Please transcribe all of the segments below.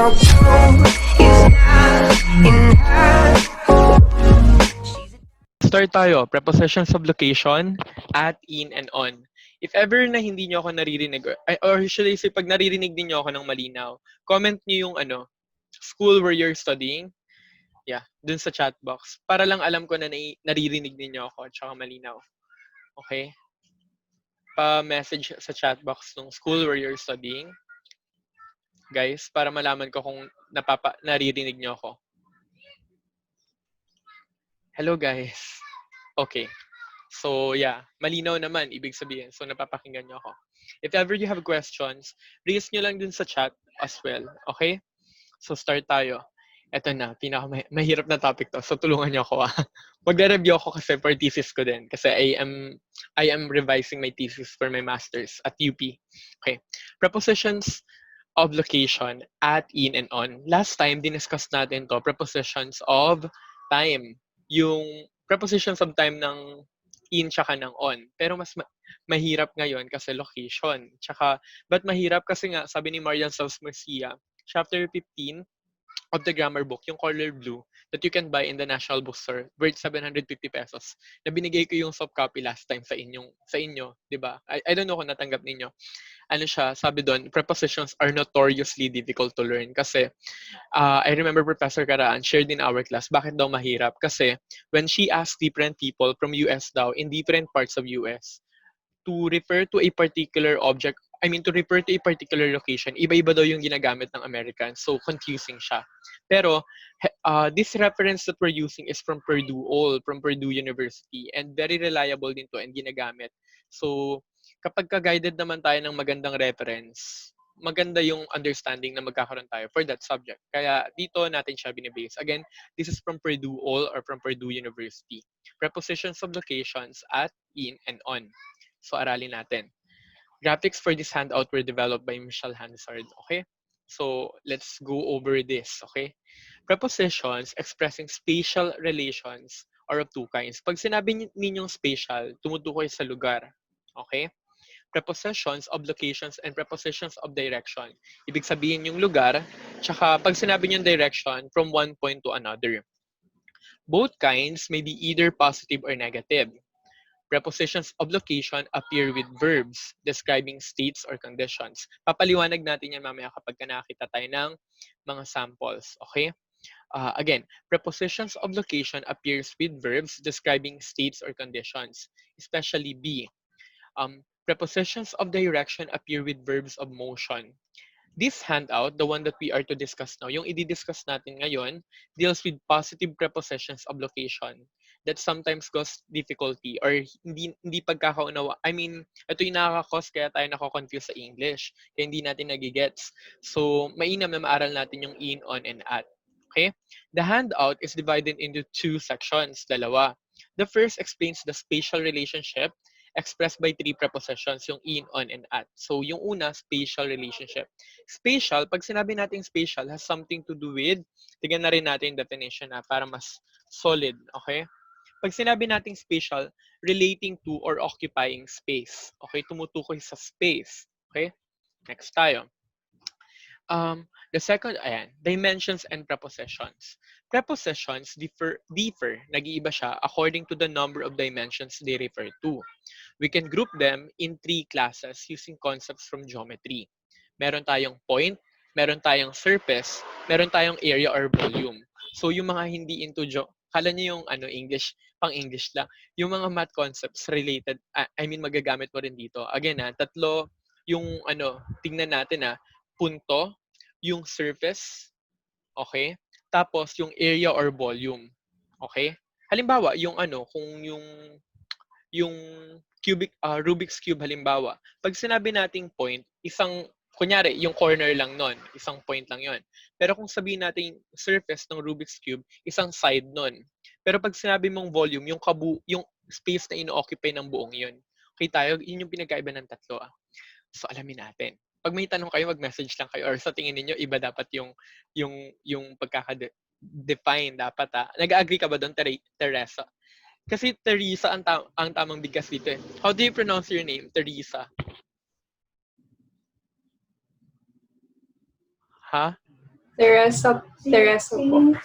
your blue is not enough. Start tayo. Prepositions of location, at, in, and on. If ever na hindi nyo ako naririnig, or usually pag naririnig din nyo ako ng malinaw, comment nyo yung school where you're studying. Yeah, dun sa chat box. Para lang alam ko na naririnig ninyo ako at saka malinaw. Okay? Pa-message sa chat box ng school where you're studying. Guys, para malaman ko kung naririnig nyo ako. Hello guys. Okay. So yeah, malinaw naman, ibig sabihin. So napapakinggan nyo ako. If ever you have questions, raise nyo lang dun sa chat as well. Okay? So start tayo. Ito na, mahirap na topic to. So tulungan nyo ako. Magre-review ako kasi for thesis ko din. Kasi I am revising my thesis for my master's at UP. Okay. Prepositions of location, at, in, and on. Last time, diniscuss natin to, prepositions of time. Yung prepositions of time ng in tsaka ng on. Pero mas mahirap ngayon kasi location. Tsaka, ba't mahirap? Kasi nga, sabi ni Marian Salz Garcia, chapter 15 of the grammar book, yung color blue, that you can buy in the National Bookstore, worth 750 pesos, na binigay ko yung soft copy last time sa inyo, di ba? I don't know kung natanggap ninyo. Ano siya, sabi doon, prepositions are notoriously difficult to learn kasi I remember Professor Karaan shared in our class, bakit daw mahirap? Kasi when she asked different people from US daw, in different parts of US, to refer to a particular object, to refer to a particular location, iba-iba daw yung ginagamit ng Americans. So, confusing siya. Pero, this reference that we're using is from from Purdue University, and very reliable din to and ginagamit. So, kapag ka-guided naman tayo ng magandang reference, maganda yung understanding na magkakaroon tayo for that subject. Kaya dito natin siya binibase. Again, this is from Purdue or from Purdue University. Prepositions of locations, at, in, and on. So, aralin natin. Graphics for this handout were developed by Michelle Hansard. Okay? So, let's go over this. Okay? Prepositions expressing spatial relations are of two kinds. Pag sinabi ninyong spatial, tumutukoy sa lugar. Okay? Prepositions of locations and prepositions of direction. Ibig sabihin yung lugar, tsaka pag sinabi niyong direction, from one point to another. Both kinds may be either positive or negative. Prepositions of location appear with verbs describing states or conditions. Papaliwanag natin yan mamaya kapag nakakita tayo ng mga samples. Okay? Again, prepositions of location appears with verbs describing states or conditions, especially B. Prepositions of direction appear with verbs of motion. This handout, the one that we are to discuss now, yung i-discuss natin ngayon, deals with positive prepositions of location that sometimes cause difficulty or hindi pagkakaunawa. Ito yung nakaka-cause kaya tayo nako-confuse sa English, kaya hindi natin nagigets. So, mainam na maaral natin yung in, on, and at. Okay? The handout is divided into two sections, dalawa. The first explains the spatial relationship expressed by three prepositions, yung in, on, and at. So, yung una, spatial relationship. Spatial, pag sinabi natin spatial, has something to do with, tignan na rin natin yung definition para mas solid, okay? Pag sinabi natin spatial, relating to or occupying space. Okay, tumutukoy sa space. Okay? Next tayo. The second, dimensions and prepositions. Prepositions differ, nag-iiba siya according to the number of dimensions they refer to. We can group them in three classes using concepts from geometry. Meron tayong point, meron tayong surface, meron tayong area or volume. So yung mga hindi into kala niyo yung English, pang-English lang. Yung mga math concepts related, magagamit mo rin dito. Again, tatlo yung tingnan natin punto, yung surface, okay? Tapos yung area or volume, okay? Halimbawa, yung kung yung Rubik's Cube halimbawa, pag sinabi nating point, kunyari, yung corner lang nun, isang point lang yon. Pero kung sabihin natin surface ng Rubik's Cube, isang side nun. Pero pag sinabi mong volume, yung space na ino-occupy ng buong yun. Okay tayo, yun yung pinagkaiba ng tatlo. So, alamin natin. Pag may tanong kayo, mag-message lang kayo. Or sa tingin niyo iba dapat yung pagkaka-define dapat. Nag-agree ka ba doon, Teresa? Kasi Teresa ang tamang bigkas dito. How do you pronounce your name, Teresa? Ha? Teresa po.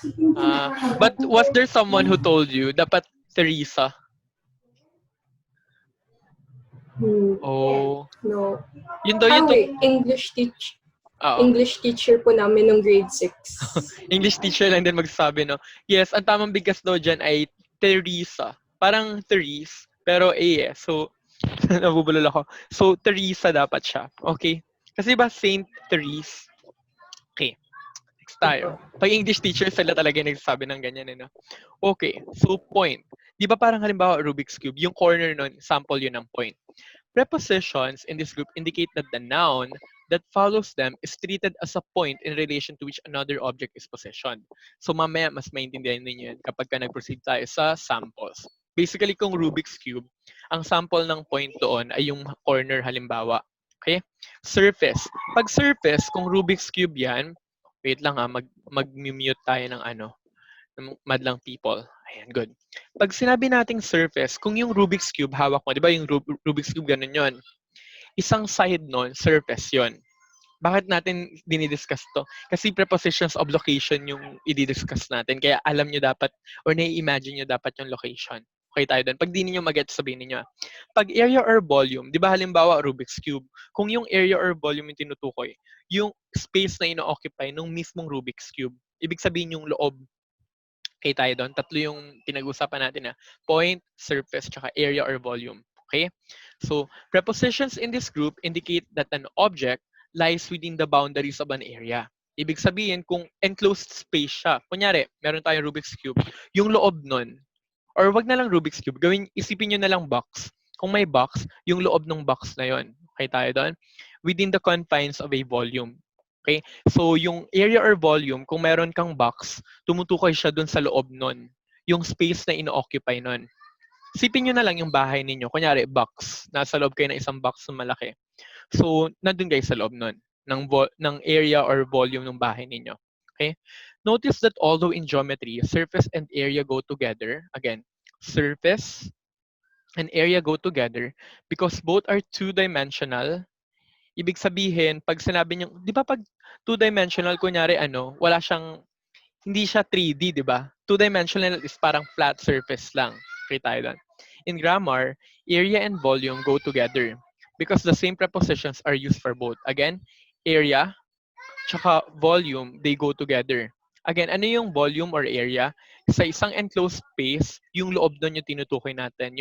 But was there someone who told you dapat Teresa? Hmm, Oh, no. yun daw yun Wait, tong oo. English teacher po namin nung grade 6. English teacher lang din magsasabi, no? Yes, ang tamang bigkas daw dyan ay Teresa. Parang Therese, pero A eh. So, nabubulol ako. So, Teresa dapat siya. Okay? Kasi ba Saint Therese? Okay, next tayo. Opo. Pag English teacher, sila talaga yung nagsasabi ng ganyan, eh, no? Okay, so point. Di ba parang halimbawa Rubik's Cube, yung corner nun, sample yun ng point. Prepositions in this group indicate that the noun that follows them is treated as a point in relation to which another object is positioned. So mamaya mas maintindihan ninyo yan kapag ka nag-proceed tayo sa samples. Basically, kung Rubik's Cube, ang sample ng point doon ay yung corner halimbawa. Okay? Surface. Pag surface, kung Rubik's Cube yan, wait lang mag-mute tayo ng ng madlang people. Ayan, good. Pag sinabi nating surface, kung yung Rubik's Cube hawak mo, di ba yung Rubik's Cube ganun yon, isang side nun, surface yon. Bakit natin dinidiscuss to? Kasi prepositions of location yung i-discuss natin. Kaya alam nyo dapat, or nai-imagine nyo dapat yung location. Okay tayo doon. Pag di ninyo mag-get, sabihin ninyo. Pag area or volume, di ba halimbawa Rubik's Cube, kung yung area or volume yung tinutukoy, yung space na ino-occupy nung mismong Rubik's Cube, ibig sabihin yung loob. Okay tayo doon. Tatlo yung pinag-usapan natin na point, surface, tsaka area or volume. Okay? So, prepositions in this group indicate that an object lies within the boundaries of an area. Ibig sabihin, kung enclosed space siya, kunyari, meron tayong Rubik's Cube, yung loob nun, or wag na lang Rubik's Cube, isipin nyo na lang box. Kung may box, yung loob ng box na yon. Okay tayo doon? Within the confines of a volume. Okay? So, yung area or volume, kung meron kang box, tumutukoy siya dun sa loob nun. Yung space na ino-occupy nun. Isipin nyo na lang yung bahay ninyo. Kunyari, box. Nasa loob kayo ng isang box na malaki. So, nandun kayo sa loob nun. Ng area or volume ng bahay ninyo. Okay? Notice that although in geometry, surface and area go together, again, surface and area go together because both are two-dimensional. Ibig sabihin, pag sinabi niyo, di ba pag two-dimensional, kunyari wala siyang, hindi siya 3D, di ba? Two-dimensional is parang flat surface lang. Okay tayo doon. In grammar, area and volume go together because the same prepositions are used for both. Again, area tsaka volume, they go together. Again, ano yung volume or area? Sa isang enclosed space, yung loob doon yung tinutukoy natin,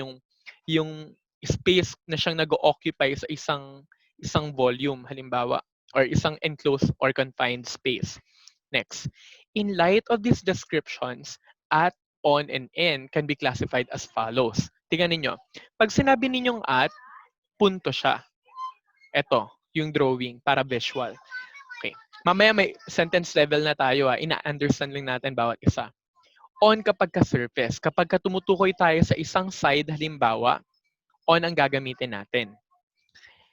yung space na siyang nag-occupy sa isang volume, halimbawa, or isang enclosed or confined space. Next, in light of these descriptions, at, on, and in can be classified as follows. Tingnan ninyo. Pag sinabi ninyong at, punto siya. Ito, yung drawing para visual. Okay. Mamaya may sentence level na tayo. Ina-understand lang natin bawat isa. On kapag ka-surface. Kapag ka tumutukoy tayo sa isang side, halimbawa, on ang gagamitin natin.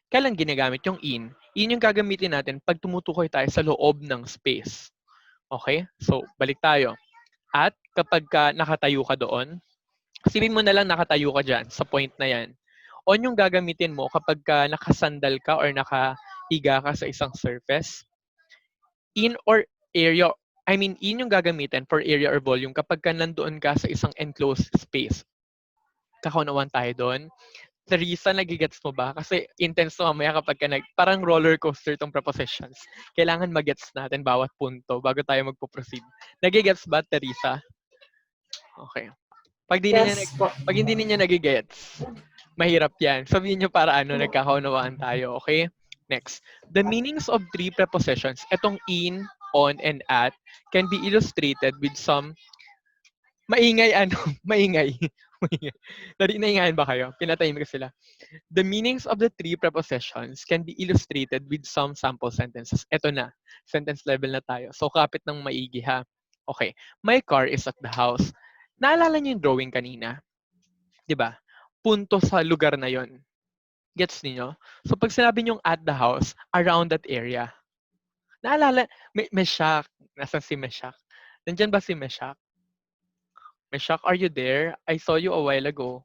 Kailan ginagamit yung in? In yung gagamitin natin pag tumutukoy tayo sa loob ng space. Okay? So, balik tayo. At kapag ka nakatayo ka doon, isipin mo na lang nakatayo ka dyan sa point na yan. On yung gagamitin mo kapag ka nakasandal ka or nakahiga ka sa isang surface. In or area, in yung gagamitin for area or volume kapag ka nandoon ka sa isang enclosed space. Kakaunawan tayo doon. Teresa, nagigets mo ba? Kasi intense to mamaya kapag ka parang roller coaster tong prepositions. Kailangan magets natin bawat punto bago tayo magpo-proceed. Nagigets ba, Teresa? Okay. Yes po. Pag hindi niyo nagigets, mahirap yan. Sabihin niyo para nagkakaunawaan tayo. Okay? Next. The meanings of three prepositions, etong in, on, and at, can be illustrated with some maingay maingay. Maingay. Naingayan ba kayo? Pinatahimik ko sila. The meanings of the three prepositions can be illustrated with some sample sentences. Ito na. Sentence level na tayo. So, kapit ng maigi ha. Okay. My car is at the house. Naalala niyo yung drawing kanina? 'Di ba? Punto sa lugar na yon. Gets niyo? So, pag sinabi niyong at the house, around that area. Naalala, Meshach. Nasaan si Meshach? Nandyan ba si Meshach? Meshach, are you there? I saw you a while ago.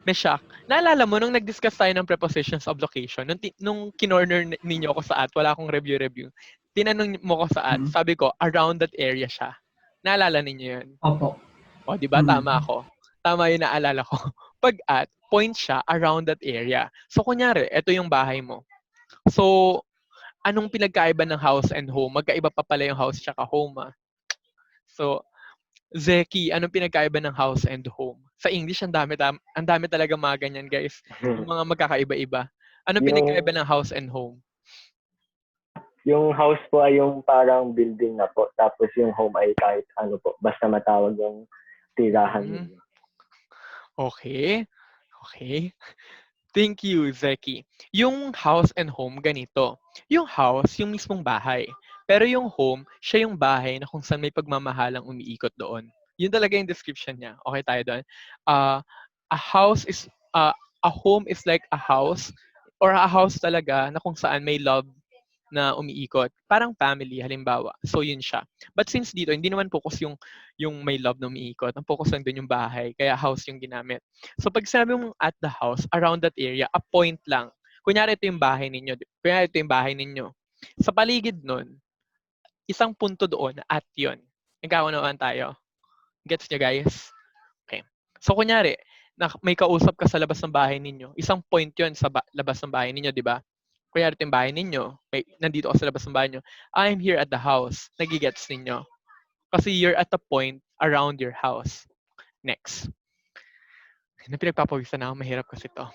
Meshach, naalala mo nung nag-discuss tayo ng prepositions of location, nung kinorner ninyo ako sa at, wala akong review. tinanong mo ko sa at, Mm. sabi ko, around that area siya. Naalala ninyo yun? Opo. O, di ba? Mm. Tama ako. Tama yung naalala ko. Pag at, point siya around that area. So, kunyari, ito yung bahay mo. So, anong pinagkaiba ng house and home? Magkaiba pa pala yung house tsaka home, ah. So, Zeki, anong pinagkaiba ng house and home? Sa English, ang dami talaga mga ganyan, guys. Yung mga magkakaiba-iba. Anong pinagkaiba Yung ng house and home? yung house po ay yung parang building na po. Tapos yung home ay kahit ano po. Basta matawag yung tirahan Hmm, ninyo. okay. Okay. Thank you, Zeki. Yung house and home, ganito. Yung house, yung mismong bahay. Pero yung home, siya yung bahay na kung saan may pagmamahalang umiikot doon. Yun talaga yung description niya. Okay tayo doon. Uh, a house is, a home is like a house or a house talaga na kung saan may love na umiikot. Parang family, halimbawa. So, yun siya. But since dito, hindi naman focus yung may love na umiikot. Ang focus lang doon yung bahay. Kaya house yung ginamit. So, pag sinabi mong at the house, around that area, a point lang. Kunyari, ito yung bahay ninyo. Kunyari, ito yung bahay ninyo. Sa paligid nun, isang punto doon, at yun. Nagkakaunawaan tayo. Gets nyo, guys? Okay. So, kunyari, may kausap ka sa labas ng bahay ninyo. Isang point yun sa labas ng bahay ninyo, di ba? Kunyari ito yung bahay ninyo. Nandito ka sa labas ng bahay ninyo. I'm here at the house. Nagigets ninyo. Kasi you're at the point around your house. Next. Na pinagpapawisan na ako. Mahirap kasi to.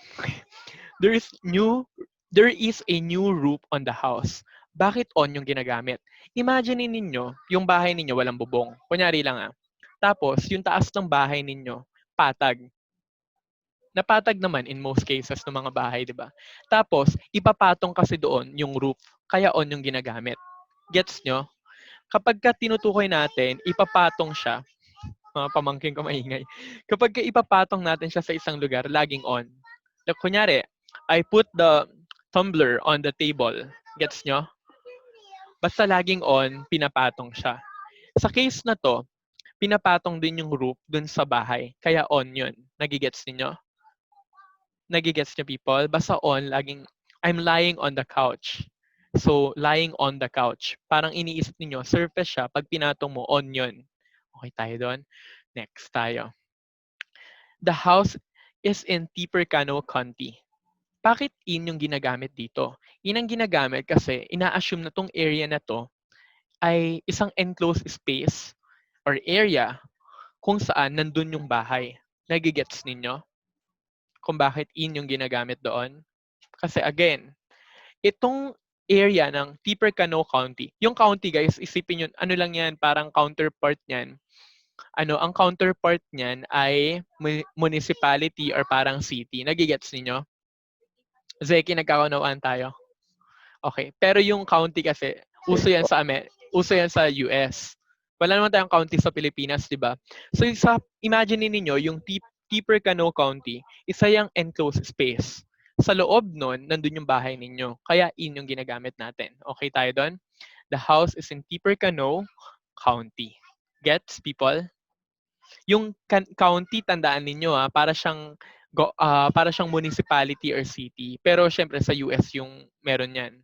There is new there is a new roof on the house. Bakit on yung ginagamit? Imagine ninyo, yung bahay ninyo walang bubong. Kunyari lang ah. Tapos, yung taas ng bahay ninyo, patag. Napatag naman in most cases ng mga bahay, di ba? Tapos, ipapatong kasi doon yung roof. Kaya on yung ginagamit. Gets nyo? Kapag ka tinutukoy natin, ipapatong siya. Mga pamangkin ko maingay. Kapag ka ipapatong natin siya sa isang lugar, laging on. Like, kunyari, I put the tumbler on the table. Gets nyo? Basta laging on, pinapatong siya. Sa case na to, pinapatong din yung roof dun sa bahay. Kaya on yun. Nagigets ninyo? Nagigets niyo, people? Basta on, laging, I'm lying on the couch. So, lying on the couch. Parang iniisip niyo surface siya. Pag pinatong mo, on yun. Okay tayo doon? Next tayo. The house is in Tipercano County. Bakit in yung ginagamit dito? In ang ginagamit kasi ina-assume na tong area na to ay isang enclosed space or area kung saan nandun yung bahay. Nagigets ninyo? Kung bakit in yung ginagamit doon? Kasi again, itong area ng Tipercano County. Yung county, guys, isipin yun, ano lang yan, parang counterpart niyan. Ang counterpart niyan ay municipality or parang city. Nagigets ninyo? Zeki, nagkakaunawaan tayo. Okay. Pero yung county kasi, Yes po. Uso yan sa US. Wala naman tayong county sa Pilipinas, di ba? So, imagine niyo yung Tipercano County, isa yung enclosed space. Sa loob nun, nandun yung bahay ninyo. Kaya in yung ginagamit natin. Okay tayo doon? The house is in Tipercano County. Gets, people? Yung county, tandaan ninyo para siyang municipality or city. Pero syempre sa US yung meron yan.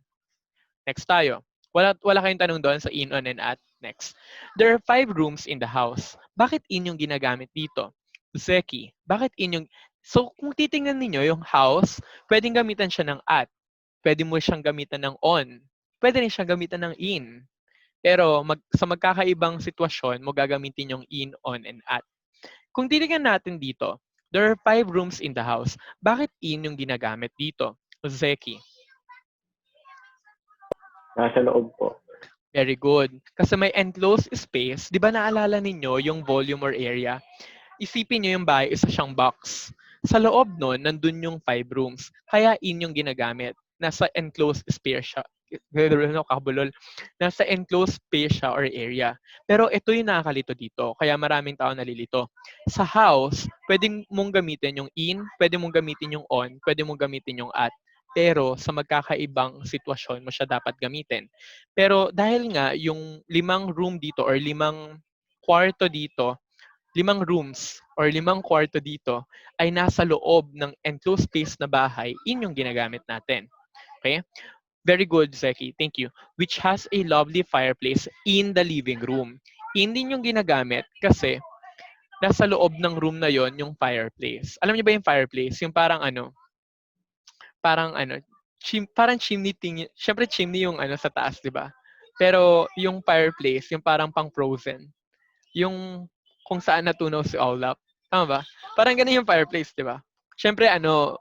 Next tayo. Wala kayong tanong doon sa in, on, and at. Next. There are 5 rooms in the house. Bakit in yung ginagamit dito? Zeki, bakit in yung... So, kung titingnan ninyo yung house, pwedeng gamitan siya ng at. Pwede mo siyang gamitan ng on. Pwede rin siyang gamitan ng in. Pero sa magkakaibang sitwasyon, mo gagamitin yung in, on, and at. Kung titingnan natin dito, there are 5 rooms in the house. Bakit in yung ginagamit dito? Zeki. Nasa loob po. Very good. Kasi may enclosed space. Di ba naalala ninyo yung volume or area? Isipin nyo yung bahay, isa siyang box. Sa loob nun, nandun yung 5 rooms. Kaya in yung ginagamit. Nasa enclosed space siya. Kakabulol. Nasa enclosed space siya or area. Pero ito yung nakakalito dito. Kaya maraming tao nalilito. Sa house, pwedeng mong gamitin yung in, pwede mong gamitin yung on, pwede mong gamitin yung at. Pero sa magkakaibang sitwasyon mo siya dapat gamitin. Pero dahil nga yung 5 room dito or 5 kwarto dito, 5 rooms or 5 kwarto dito ay nasa loob ng enclosed space na bahay, in yung ginagamit natin. Okay? Very good, Zeki. Thank you. Which has a lovely fireplace in the living room. In din yung ginagamit kasi nasa loob ng room na yon yung fireplace. Alam niyo ba yung fireplace? Yung parang ano, parang chimney thing. Syempre chimney yung ano sa taas, 'di ba? Pero yung fireplace, yung parang pang-frozen. Yung kung saan natunaw si Olaf. Tama ba? Parang ganun yung fireplace, 'di ba? Syempre ano,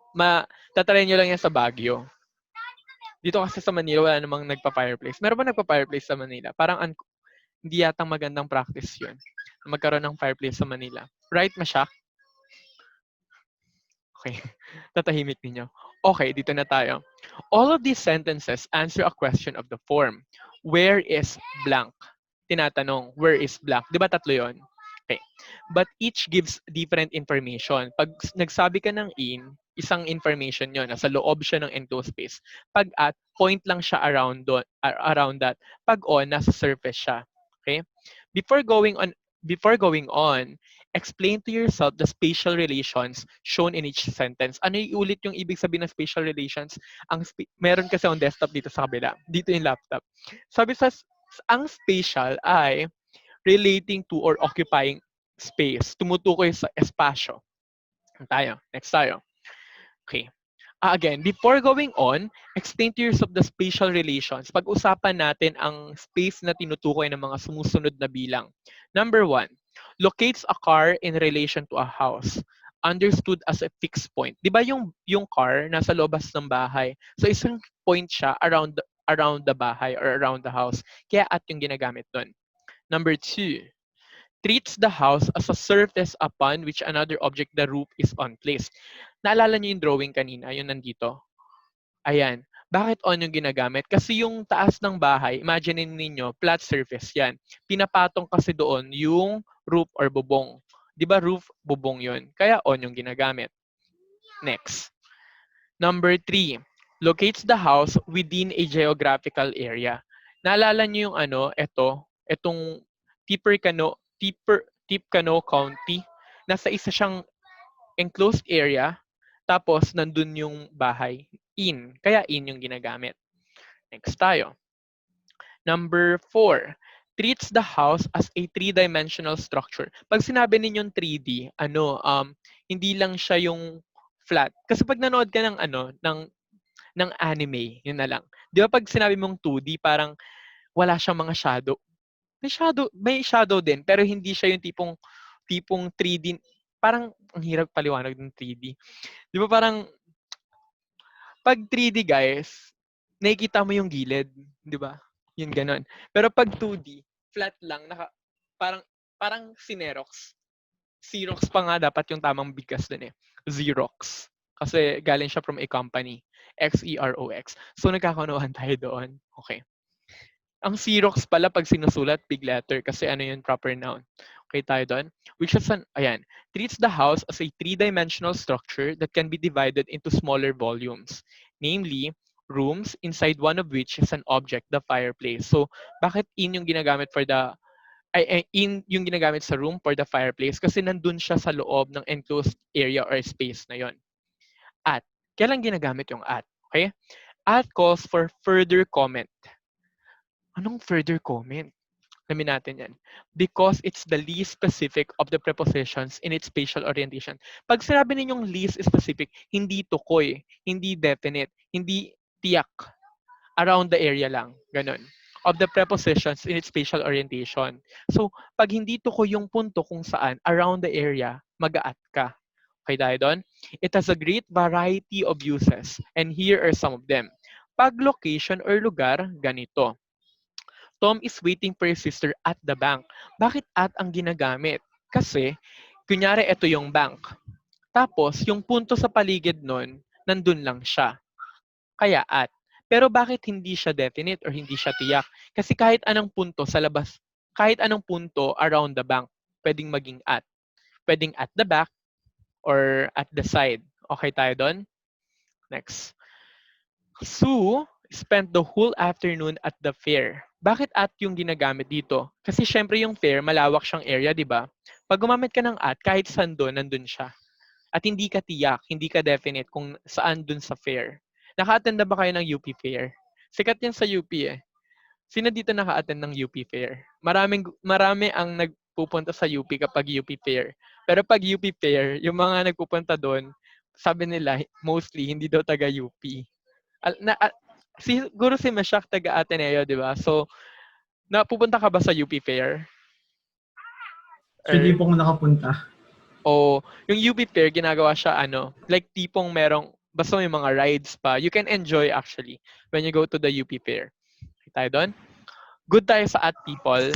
tatry nyo lang yan sa Baguio. Dito kasi sa Manila, wala namang nagpa-fireplace. Meron ba nagpa-fireplace sa Manila? Parang hindi yatang magandang practice yun. Magkaroon ng fireplace sa Manila. Right, Masha? Okay. Tatahimik ninyo. Okay, dito na tayo. All of these sentences answer a question of the form. Where is blank? Tinatanong, where is blank? Di ba tatlo yun? Okay. But each gives different information. Pag nagsabi ka ng in, isang information yon, nasa loob siya ng enclosed space. Pag at, point lang siya around that. Pag on, nasa surface siya. Okay? Before going on, explain to yourself the spatial relations shown in each sentence. Ano iulit yung ibig sabihin ng spatial relations? Meron kasi on desktop dito sa kabila. Dito yung laptop. Sabi ang spatial ay relating to or occupying space. Tumutukoy sa espasyo. Next tayo. Okay. Again, before going on, explain to yourself the spatial relations. Pag-usapan natin ang space na tinutukoy ng mga sumusunod na bilang. Number 1, locates a car in relation to a house. Understood as a fixed point. Di ba yung car nasa lobas ng bahay? So isang point siya around the bahay or around the house. Kaya at yung ginagamit doon. Number 2, treats the house as a surface upon which another object, the roof, is on placed. Naalala niyo yung drawing kanina, yung nandito? Ayan. Bakit on yung ginagamit? Kasi yung taas ng bahay, imagine ninyo, flat surface yan. Pinapatong kasi doon yung roof or bubong. Di ba roof, bubong yun? Kaya on yung ginagamit. Next. Number 3, locates the house within a geographical area. Naalala niyo yung itong Tippecanoe County. Nasa isa siyang enclosed area, tapos nandun yung bahay. Kaya in yung ginagamit. Next tayo. Number 4, treats the house as a three-dimensional structure. Pag sinabi ninyong 3D, hindi lang siya yung flat. Kasi pag nanood ka ng anime, yun na lang. Di ba pag sinabi mong 2D, parang wala siyang mga shadow. May shadow din, pero hindi siya yung tipong 3D. Parang ang hirap paliwanag ng 3D. Di ba parang pag 3D guys, nakikita mo yung gilid, di ba? Yun ganon. Pero pag 2D, flat lang, parang parang Xerox. Xerox pa nga dapat yung tamang bigkas dun eh. Xerox. Kasi galing siya from a company. Xerox. So nagkakaunawan tayo doon. Okay. Ang Xerox pala pag sinusulat, big letter kasi ano yung proper noun. Okay tayo doon. Which is treats the house as a three-dimensional structure that can be divided into smaller volumes. Namely, rooms inside one of which is an object, the fireplace. So, bakit in yung ginagamit in yung ginagamit sa room for the fireplace? Kasi nandun siya sa loob ng enclosed area or space na yon. At, kailan ginagamit yung at? Okay? At calls for further comment. Anong further comment? Alamin natin yan. Because it's the least specific of the prepositions in its spatial orientation. Pag sinabi ninyong least specific, hindi tukoy, hindi definite, hindi tiyak. Around the area lang. Ganon. Of the prepositions in its spatial orientation. So, pag hindi tukoy yung punto kung saan, around the area, mag-a-at ka. Okay tayo doon? It has a great variety of uses. And here are some of them. Pag location or lugar, ganito. Tom is waiting for his sister at the bank. Bakit at ang ginagamit? Kasi, kunyari ito yung bank. Tapos, yung punto sa paligid nun, nandun lang siya. Kaya at. Pero bakit hindi siya definite or hindi siya tiyak? Kasi kahit anong punto sa labas, kahit anong punto around the bank, pwedeng maging at. Pwedeng at the back or at the side. Okay tayo doon? Next. Sue spent the whole afternoon at the fair. Bakit at yung ginagamit dito? Kasi syempre yung fair, malawak siyang area, di ba? Pag gumamit ka ng at, kahit saan doon, nandun siya. At hindi ka tiyak, hindi ka definite kung saan doon sa fair. Naka-attend na ba kayo ng UP Fair? Sikat yan sa UP eh. Sino dito naka-attend ng UP Fair? Marami ang nagpupunta sa UP kapag UP Fair. Pero pag UP Fair, yung mga nagpupunta doon, sabi nila, mostly, hindi daw taga UP. Siguro si Mashak taga Ateneo, di ba? So, napupunta ka ba sa UP Fair? So, di Or, po ako nakapunta. o yung UP Fair, ginagawa siya like tipong merong, basta may mga rides pa. You can enjoy actually when you go to the UP Fair. Okay tayo doon? Good tayo sa at people.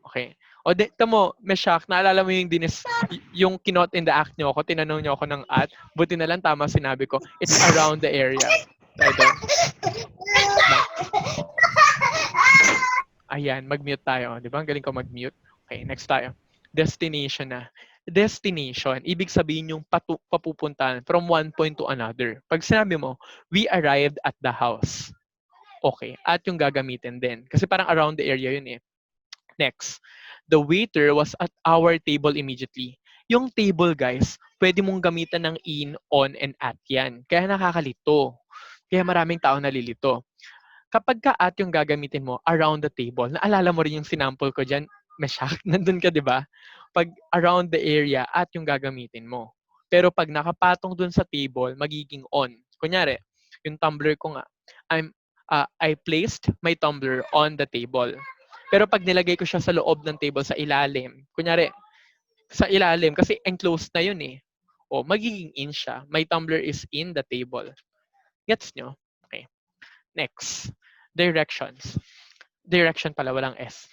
Okay. O tamo, Meshak, naalala mo yung yung kinot in the act nyo ako, tinanong nyo ako ng at, buti na lang tama sinabi ko, it's around the area. Tayo doon. Lang. Ayan, mag-mute tayo. Di ba? Ang galing ko mag-mute. Okay, next tayo. Destination na. Destination, ibig sabihin yung papupuntahan from one point to another. Pag sinabi mo, we arrived at the house. Okay, at yung gagamitin din. Kasi parang around the area yun eh. Next, the waiter was at our table immediately. Yung table, guys, pwede mong gamitan ng in, on, and at yan. Kaya nakakalito. Kaya maraming tao nalilito. Kapag ka at yung gagamitin mo around the table, naalala mo rin yung sinample ko dyan, Meshak, nandun ka, di ba? Pag around the area, at yung gagamitin mo. Pero pag nakapatong dun sa table, magiging on. Kunyari, yung tumbler ko nga, I placed my tumbler on the table. Pero pag nilagay ko siya sa loob ng table, sa ilalim, kunyari, sa ilalim, kasi enclosed na yun eh. O, magiging in siya. My tumbler is in the table. Gets nyo? Okay. Next, directions. Direction pala, walang S.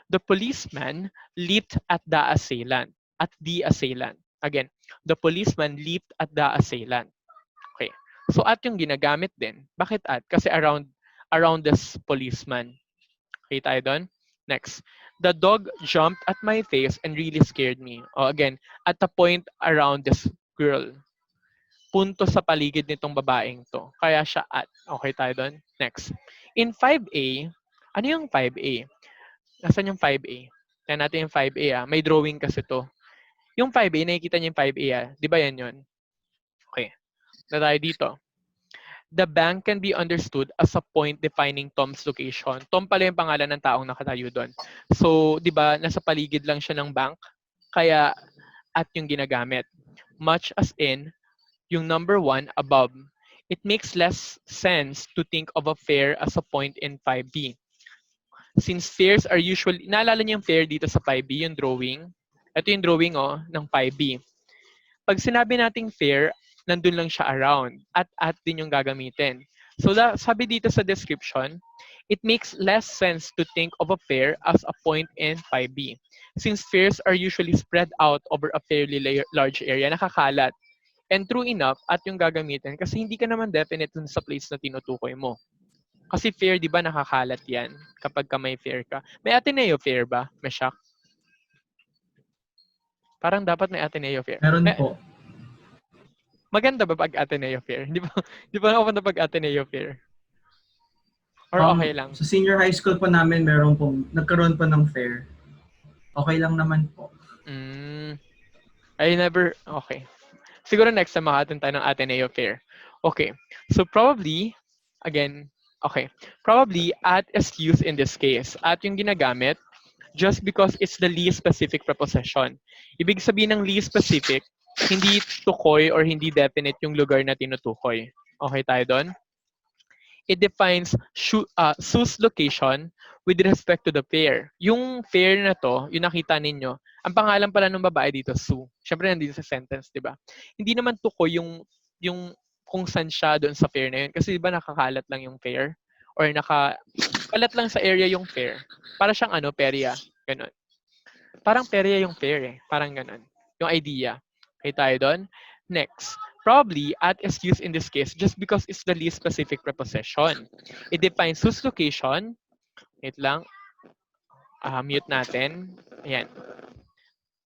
The policeman leaped at the assailant. At the assailant. Again, the policeman leaped at the assailant. Okay. So at yung ginagamit din. Bakit at? Kasi around this policeman. Okay tayo doon? Next. The dog jumped at my face and really scared me. O again, at the point around this girl. Punto sa paligid nitong babaeng to. Kaya siya at. Okay tayo doon? Next. In 5A, ano yung 5A? Nasaan yung 5A? Tignan natin yung 5A ah. May drawing kasi to. Yung 5A, nakikita niyo yung 5A ah. Di ba yan yun? Okay. Na tayo dito. The bank can be understood as a point defining Tom's location. Tom pala yung pangalan ng taong nakatayo doon. So, di ba, nasa paligid lang siya ng bank. Kaya, at yung ginagamit. Much as in, yung number 1 above. It makes less sense to think of a fair as a point in 5B. Since fairs are usually, naalala niyo yung fair dito sa 5B, yung drawing? Ito yung drawing ng 5B. Pag sinabi nating fair, nandun lang siya around. At din yung gagamitin. So sabi dito sa description, it makes less sense to think of a fair as a point in 5B. Since fairs are usually spread out over a fairly large area, nakakalat. And true enough, at yung gagamitin, kasi hindi ka naman definite dun sa place na tinutukoy mo. Kasi fair, di ba, nakakalat yan kapag ka may fair ka. May Ateneo fair ba, Meshak? Parang dapat may Ateneo fair. Meron po. Maganda ba pag Ateneo fair? Di ba ako pag Ateneo fair? Or okay lang? Sa senior high school po namin, nagkaroon po ng fair. Okay lang naman po. Okay. Siguro next time makatin tayo ng Ateneo fair. Okay. So probably, again, okay. Probably at is used in this case. At yung ginagamit just because it's the least specific preposition. Ibig sabihin ng least specific, hindi tukoy or hindi definite yung lugar na tinutukoy. Okay tayo doon? It defines Sue's location with respect to the fair. Yung fair na to, yung nakita ninyo, ang pangalan pala ng babae dito, Sue. Siyempre nandito sa sentence, di ba? Hindi naman tukoy yung kung saan siya doon sa fair na yun. Kasi di ba nakakalat lang yung fair? Or kalat lang sa area yung fair. Para siyang perya. Ganon. Parang perya yung fair eh. Parang ganon. Yung idea. Okay tayo doon? Next. Probably, at is used in this case just because it's the least specific preposition. It defines whose location. Wait lang. Mute natin. Ayan.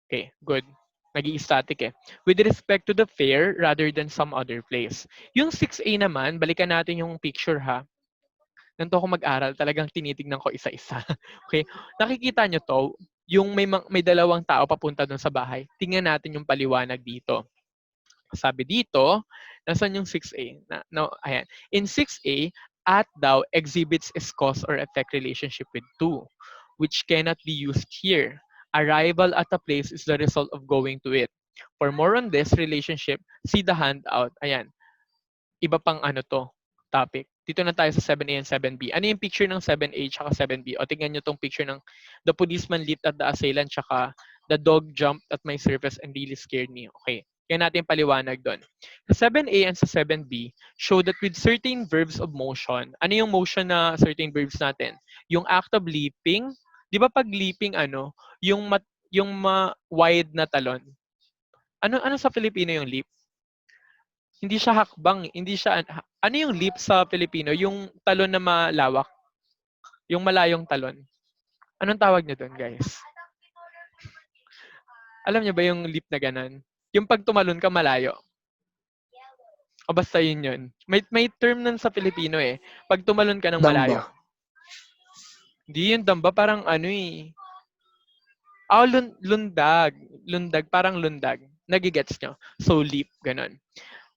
Okay, good. Nag-i-static eh. With respect to the fair rather than some other place. Yung 6A naman, balikan natin yung picture ha. Ganito ako mag-aral, talagang tinitignan ko isa-isa. Okay? Nakikita nyo to, yung may dalawang tao papunta dun sa bahay. Tingnan natin yung paliwanag dito. Sabi dito, nasan yung 6A? Ayan. In 6A, At daw exhibits is cause or effect relationship with to, which cannot be used here. Arrival at a place is the result of going to it. For more on this relationship, see the handout. Ayan, iba pang ano to, topic. Dito na tayo sa 7A and 7B. Ano yung picture ng 7A tsaka 7B? O tingnan nyo tong picture ng the policeman leaped at the assailant tsaka the dog jumped at my surface and really scared me. Okay. Kaya natin paliwanag doon. Sa 7A and sa 7B, show that with certain verbs of motion, ano yung motion na certain verbs natin? Yung act of leaping, di ba pag leaping ano, yung wide na talon. Ano sa Filipino yung leap? Hindi siya hakbang, hindi siya ano yung leap sa Filipino? Yung talon na malawak, yung malayong talon. Anong tawag niyo doon, guys? Alam niyo ba yung leap na ganun? Yung pag tumalon ka malayo. O basta yun yun. May term nun sa Filipino eh. Pag tumalon ka ng malayo. Damba. Hindi yung damba, parang ano eh. Oh, lundag. Lundag, parang lundag. Nagigets nyo? So, leap, ganun.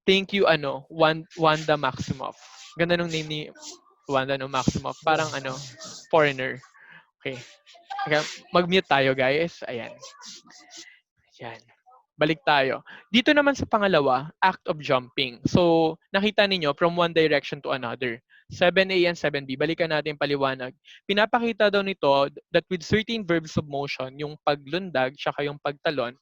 Thank you, Wanda Maximoff. Ganda nung name ni Wanda no Maximoff. Parang foreigner. Okay. Mag-mute tayo, guys. Ayan. Yan. Balik tayo. Dito naman sa pangalawa, act of jumping. So, nakita ninyo from one direction to another. 7A and 7B, balikan natin paliwanag. Pinapakita daw nito that with certain verbs of motion, yung paglundag, tsaka yung pagtalon,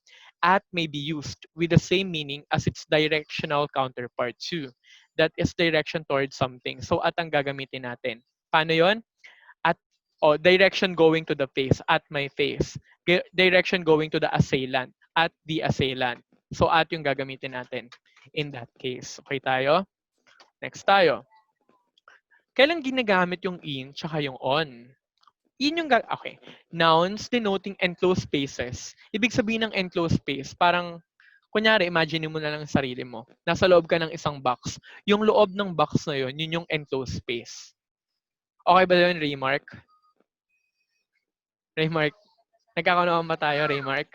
at may be used with the same meaning as its directional counterpart too. That is direction towards something. So, at ang gagamitin natin. Paano yon? At direction going to the face, at my face. Direction going to the assailant, at the assailant. So, at yung gagamitin natin in that case. Okay tayo? Next tayo. Kailan ginagamit yung in tsaka yung on? Okay. Nouns denoting enclosed spaces. Ibig sabihin ng enclosed space, parang, kunyari, imagine mo na lang ang sarili mo. Nasa loob ka ng isang box. Yung loob ng box na yun, yun yung enclosed space. Okay ba yun, Raymark? Raymark? Nagkakaunawang ba tayo, Raymark?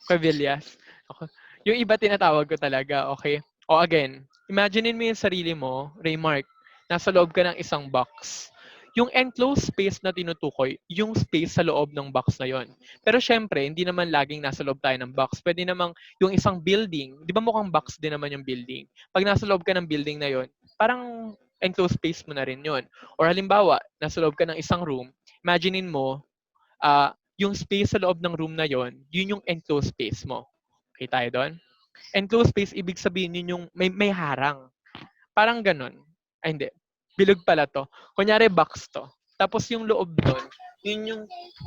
Cavillas. Okay. Yung iba tinatawag ko talaga, okay? O again, imaginein mo yung sarili mo, Raymark, nasa loob ka ng isang box. Yung enclosed space na tinutukoy, yung space sa loob ng box na yon. Pero syempre, hindi naman laging nasa loob tayo ng box. Pwede namang yung isang building, di ba mukhang box din naman yung building? Pag nasa loob ka ng building na yon, parang enclosed space mo na rin yon. Or halimbawa, nasa loob ka ng isang room, imaginein mo, yung space sa loob ng room na yon, yun yung enclosed space mo. Okay tayo doon? Enclosed space, ibig sabihin yun yung may harang. Parang ganun. Ay, hindi. Bilog pala to. Kunyari, box to. Tapos yung loob doon, yun yung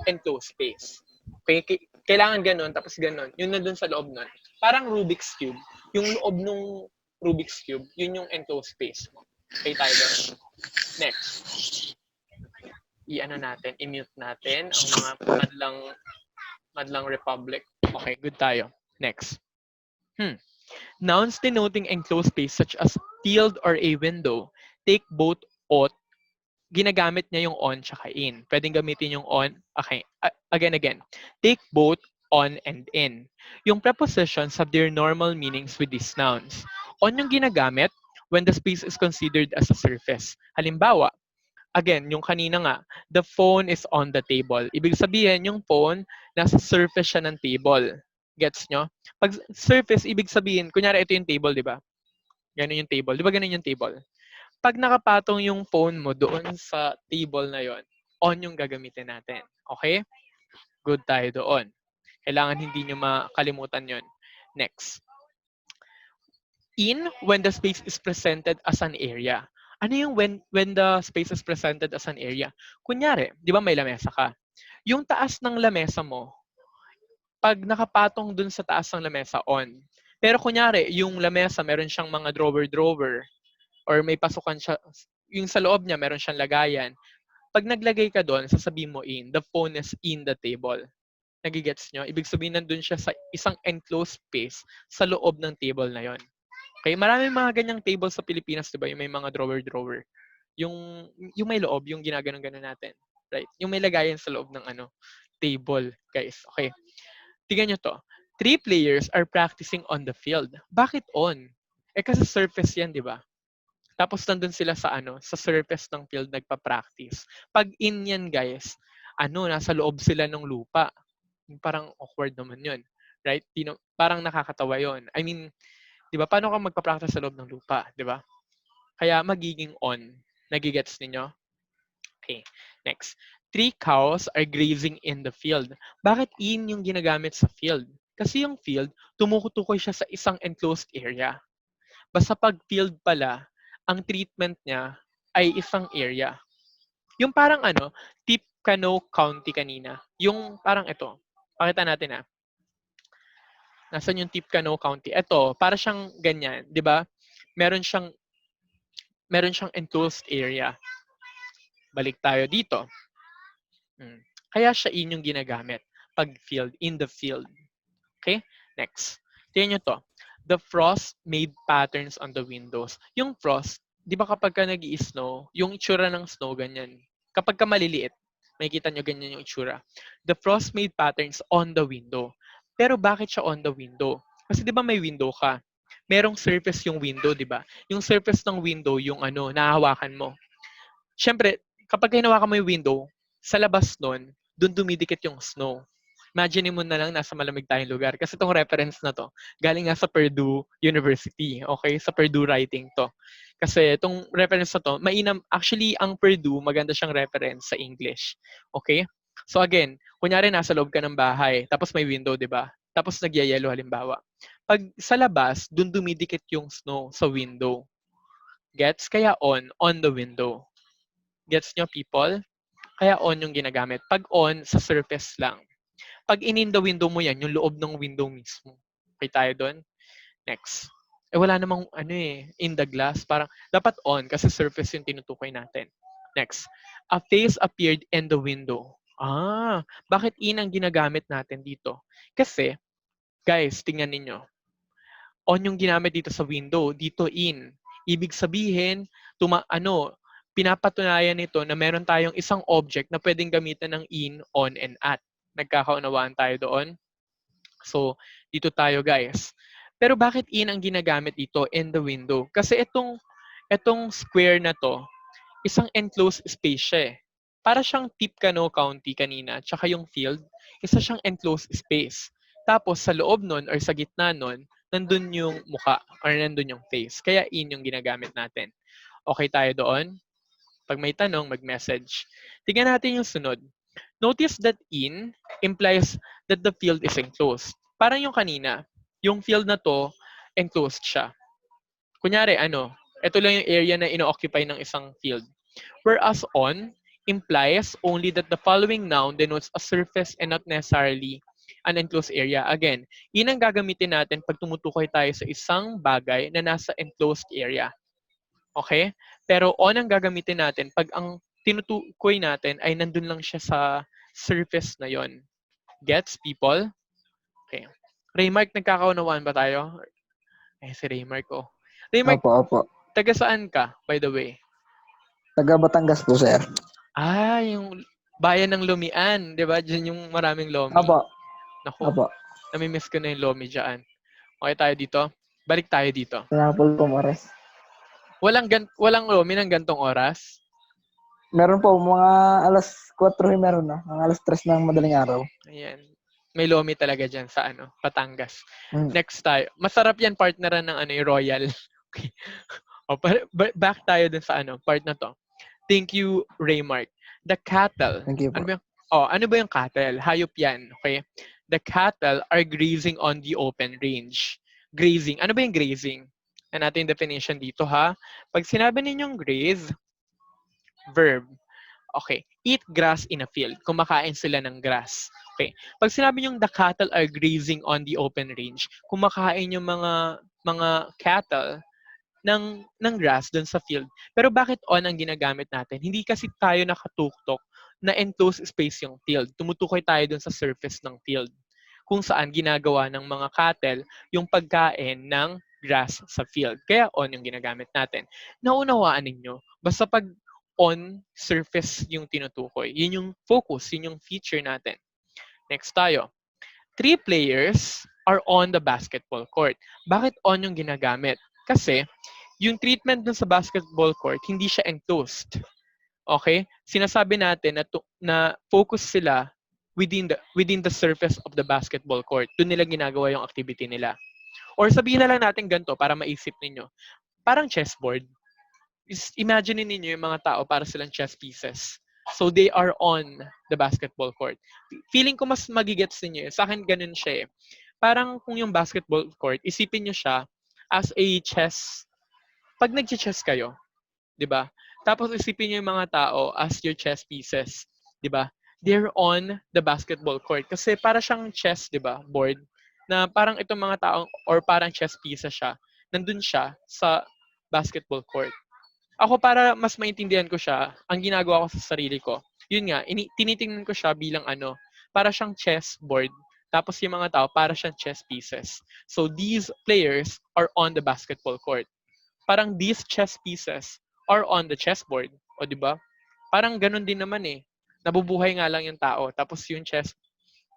enclosed space. Okay? Kailangan ganun, tapos ganun. Yun na doon sa loob nun. Parang Rubik's Cube. Yung loob nung Rubik's Cube, yun yung enclosed space mo. Okay tayo doon? Next. I-mute natin ang mga madlang republic. Okay, good tayo. Next. Nouns denoting enclosed space such as field or a window take both on. Ginagamit niya yung on tsaka in. Pwedeng gamitin yung on. Okay, again. Take both on and in. Yung prepositions have their normal meanings with these nouns. On yung ginagamit when the space is considered as a surface. Halimbawa, again, yung kanina nga, the phone is on the table. Ibig sabihin, yung phone, nasa surface siya ng table. Gets nyo? Pag surface, ibig sabihin, kunyari ito yung table, di ba? Ganun yung table. Di ba ganun yung table? Pag nakapatong yung phone mo doon sa table na yon, on yung gagamitin natin. Okay? Good tayo doon. Kailangan hindi nyo makalimutan yon. Next. In, when the space is presented as an area. Ano yung when the space is presented as an area? Kunyari, di ba may lamesa ka? Yung taas ng lamesa mo, pag nakapatong dun sa taas ng lamesa, on. Pero kunyari, yung lamesa, meron siyang mga drawer, or may pasukan siya, yung sa loob niya, meron siyang lagayan. Pag naglagay ka doon, sasabihin mo in, the phone is in the table. Nagigets nyo? Ibig sabihin, nandun siya sa isang enclosed space sa loob ng table na yon. Okay, maraming mga ganyang table sa Pilipinas, 'di ba? Yung may mga drawer. Yung may loob, yung ginaganon-ganon natin. Right? Yung may lagayan sa loob ng table, guys. Okay. Tingnan nyo to. 3 players are practicing on the field. Bakit on? Kasi surface yan, 'di ba? Tapos nandun sila sa sa surface ng field nagpa-practice. Pag in yan guys, nasa loob sila ng lupa. Parang awkward naman yun. Right? Parang nakakatawa yun. I mean, di ba, paano ka magpa-practice sa loob ng lupa? Di ba? Kaya magiging on. Nagigets ninyo? Okay, next. 3 cows are grazing in the field. Bakit in yung ginagamit sa field? Kasi yung field, tumutukoy siya sa isang enclosed area. Basta pag field pala, ang treatment niya ay isang area. Yung parang Tippecanoe County kanina. Yung parang ito. Pakita natin Nasaan yung Tippecanoe County? Ito, para siyang ganyan, 'di ba? Meron siyang enclosed area. Balik tayo dito. Kaya siya in yung ginagamit pag field, in the field. Okay? Next. Tingnan nyo to. The frost made patterns on the windows. Yung frost, di ba kapag ka nag-i-snow, yung itsura ng snow, ganyan. Kapag ka maliliit, makikita nyo ganyan yung itsura. The frost made patterns on the window. Pero bakit siya on the window? Kasi di ba may window ka? Merong surface yung window, di ba? Yung surface ng window, yung nahahawakan mo. Siyempre, kapag hinawakan mo yung window, sa labas nun, doon dumidikit yung snow. Imagine mo na lang nasa malamig tayong lugar. Kasi itong reference na to, galing nga sa Purdue University. Okay? Sa Purdue writing to. Kasi itong reference na to, mainam, actually, ang Purdue, maganda siyang reference sa English. Okay? So again, kunyari nasa loob ka ng bahay, tapos may window, di ba? Tapos nagyayelo halimbawa. Pag sa labas, doon dumidikit yung snow sa window. Gets? Kaya on the window. Gets nyo, people? Kaya on yung ginagamit. Pag on, sa surface lang. Pag in the window mo yan, yung loob ng window mismo. Okay tayo doon? Next. Wala namang in the glass. Parang, dapat on kasi surface yung tinutukoy natin. Next. A face appeared in the window. Bakit in ang ginagamit natin dito? Kasi, guys, tingnan ninyo. On yung ginamit dito sa window, dito in. Ibig sabihin, pinapatunayan nito na meron tayong isang object na pwedeng gamitan ng in, on, and at. Nagkakaunawaan tayo doon. So, dito tayo guys. Pero bakit in ang ginagamit dito in the window? Kasi itong square na to, isang enclosed space siya eh. Para siyang Tippecanoe County kanina, tsaka yung field, isa siyang enclosed space. Tapos sa loob nun or sa gitna nun, nandun yung muka or nandun yung face. Kaya in yung ginagamit natin. Okay tayo doon? Pag may tanong, mag-message. Tingnan natin yung sunod. Notice that in implies that the field is enclosed. Parang yung kanina, yung field na to, enclosed siya. Kunyari, ito lang yung area na ino-occupy ng isang field. Whereas on implies only that the following noun denotes a surface and not necessarily an enclosed area. Again, in ang gagamitin natin pag tumutukoy tayo sa isang bagay na nasa enclosed area. Okay? Pero on ang gagamitin natin pag ang tinutukoy natin ay nandun lang siya sa surface na yon. Gets, people? Okay. Raymark, nagkakaunawaan ba tayo? Si Raymark, Raymark, Opo. taga saan ka, by the way? Taga Batangas po, sir. Yung bayan ng Lumian, di ba? Diyan yung maraming lomi. Opo. Naku, Opo. namimiss ko na yung lomi dyan. Okay tayo dito? Balik tayo dito. Pinapul po, Mores. Walang lomi ng gantong oras? Meron po, mga alas 4 meron na. Mga alas 3 ng madaling araw. Ayan. May lomi talaga dyan sa Batangas. Mm. Next tayo. Masarap yan partneran ng yung Royal. Okay. Back tayo dun sa part na to. Thank you, Raymark. The cattle. Thank you po. Ano ba yung cattle? Hayop yan. Okay. The cattle are grazing on the open range. Grazing. Ano ba yung grazing? Ano natin yung definition dito ha? Pag sinabi ninyong graze, verb. Okay. Eat grass in a field. Kumakain sila ng grass. Okay. Pag sinabi niyong the cattle are grazing on the open range, kumakain yung mga cattle ng grass dun sa field. Pero bakit on ang ginagamit natin? Hindi kasi tayo nakatuktok na enclosed space yung field. Tumutukoy tayo dun sa surface ng field. Kung saan ginagawa ng mga cattle yung pagkain ng grass sa field. Kaya on yung ginagamit natin. Naunawaan ninyo, basta pag on surface yung tinutukoy. Yun yung focus, yun yung feature natin. Next tayo. 3 players are on the basketball court. Bakit on yung ginagamit? Kasi yung treatment dun sa basketball court, hindi siya enclosed. Okay? Sinasabi natin na focus sila within the surface of the basketball court. Doon nila ginagawa yung activity nila. Or sabihin na lang natin ganito para maisip ninyo. Parang chessboard. Imagine ninyo yung mga tao para silang chess pieces. So they are on the basketball court. Feeling ko mas magigets ninyo. Sa akin ganun siya eh. Parang kung yung basketball court, isipin nyo siya as a chess. Pag nag-chess kayo, di ba? Tapos isipin nyo yung mga tao as your chess pieces, di ba? They're on the basketball court. Kasi para siyang chess, di ba? Board. Na parang itong mga taong, or parang chess pieces siya, nandun siya sa basketball court. Ako para mas maintindihan ko siya, ang ginagawa ko sa sarili ko, yun nga, tinitingnan ko siya bilang para siyang chessboard. Tapos yung mga tao, para siyang chess pieces. So these players are on the basketball court. Parang these chess pieces are on the chessboard. O di ba? Parang ganun din naman eh. Nabubuhay nga lang yung tao. Tapos yung chess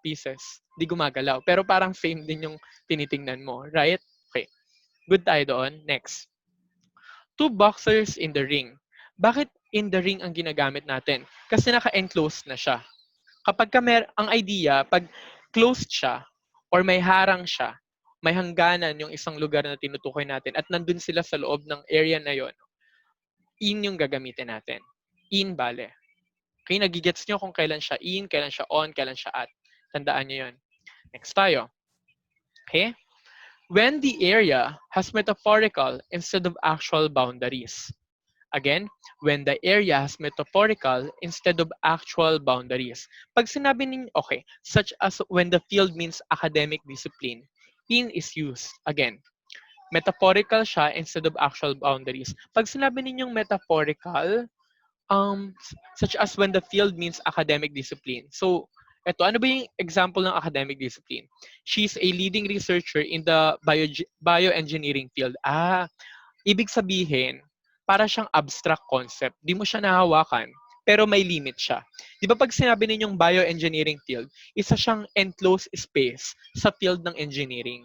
pieces, di gumagalaw. Pero parang same din yung tinitingnan mo. Right? Okay. Good tayo doon. Next. 2 boxers in the ring. Bakit in the ring ang ginagamit natin? Kasi naka-enclosed na siya. Kapag ang idea, pag closed siya, or may harang siya, may hangganan yung isang lugar na tinutukoy natin at nandun sila sa loob ng area na yon, in yung gagamitin natin. In, bale. Okay, nagigets nyo kung kailan siya in, kailan siya on, kailan siya at. Tandaan nyo yun. Next tayo. Okay? When the area has metaphorical instead of actual boundaries. Again, when the area has metaphorical instead of actual boundaries. Pag sinabi ninyo, okay, such as when the field means academic discipline, in is used. Again, metaphorical siya instead of actual boundaries. Pag sinabi ninyong metaphorical, such as when the field means academic discipline. So, ano ba yung example ng academic discipline? She's a leading researcher in the bioengineering field. Ibig sabihin, para siyang abstract concept. Di mo siya nahawakan, pero may limit siya. Di ba pag sinabi ninyong bioengineering field, isa siyang enclosed space sa field ng engineering.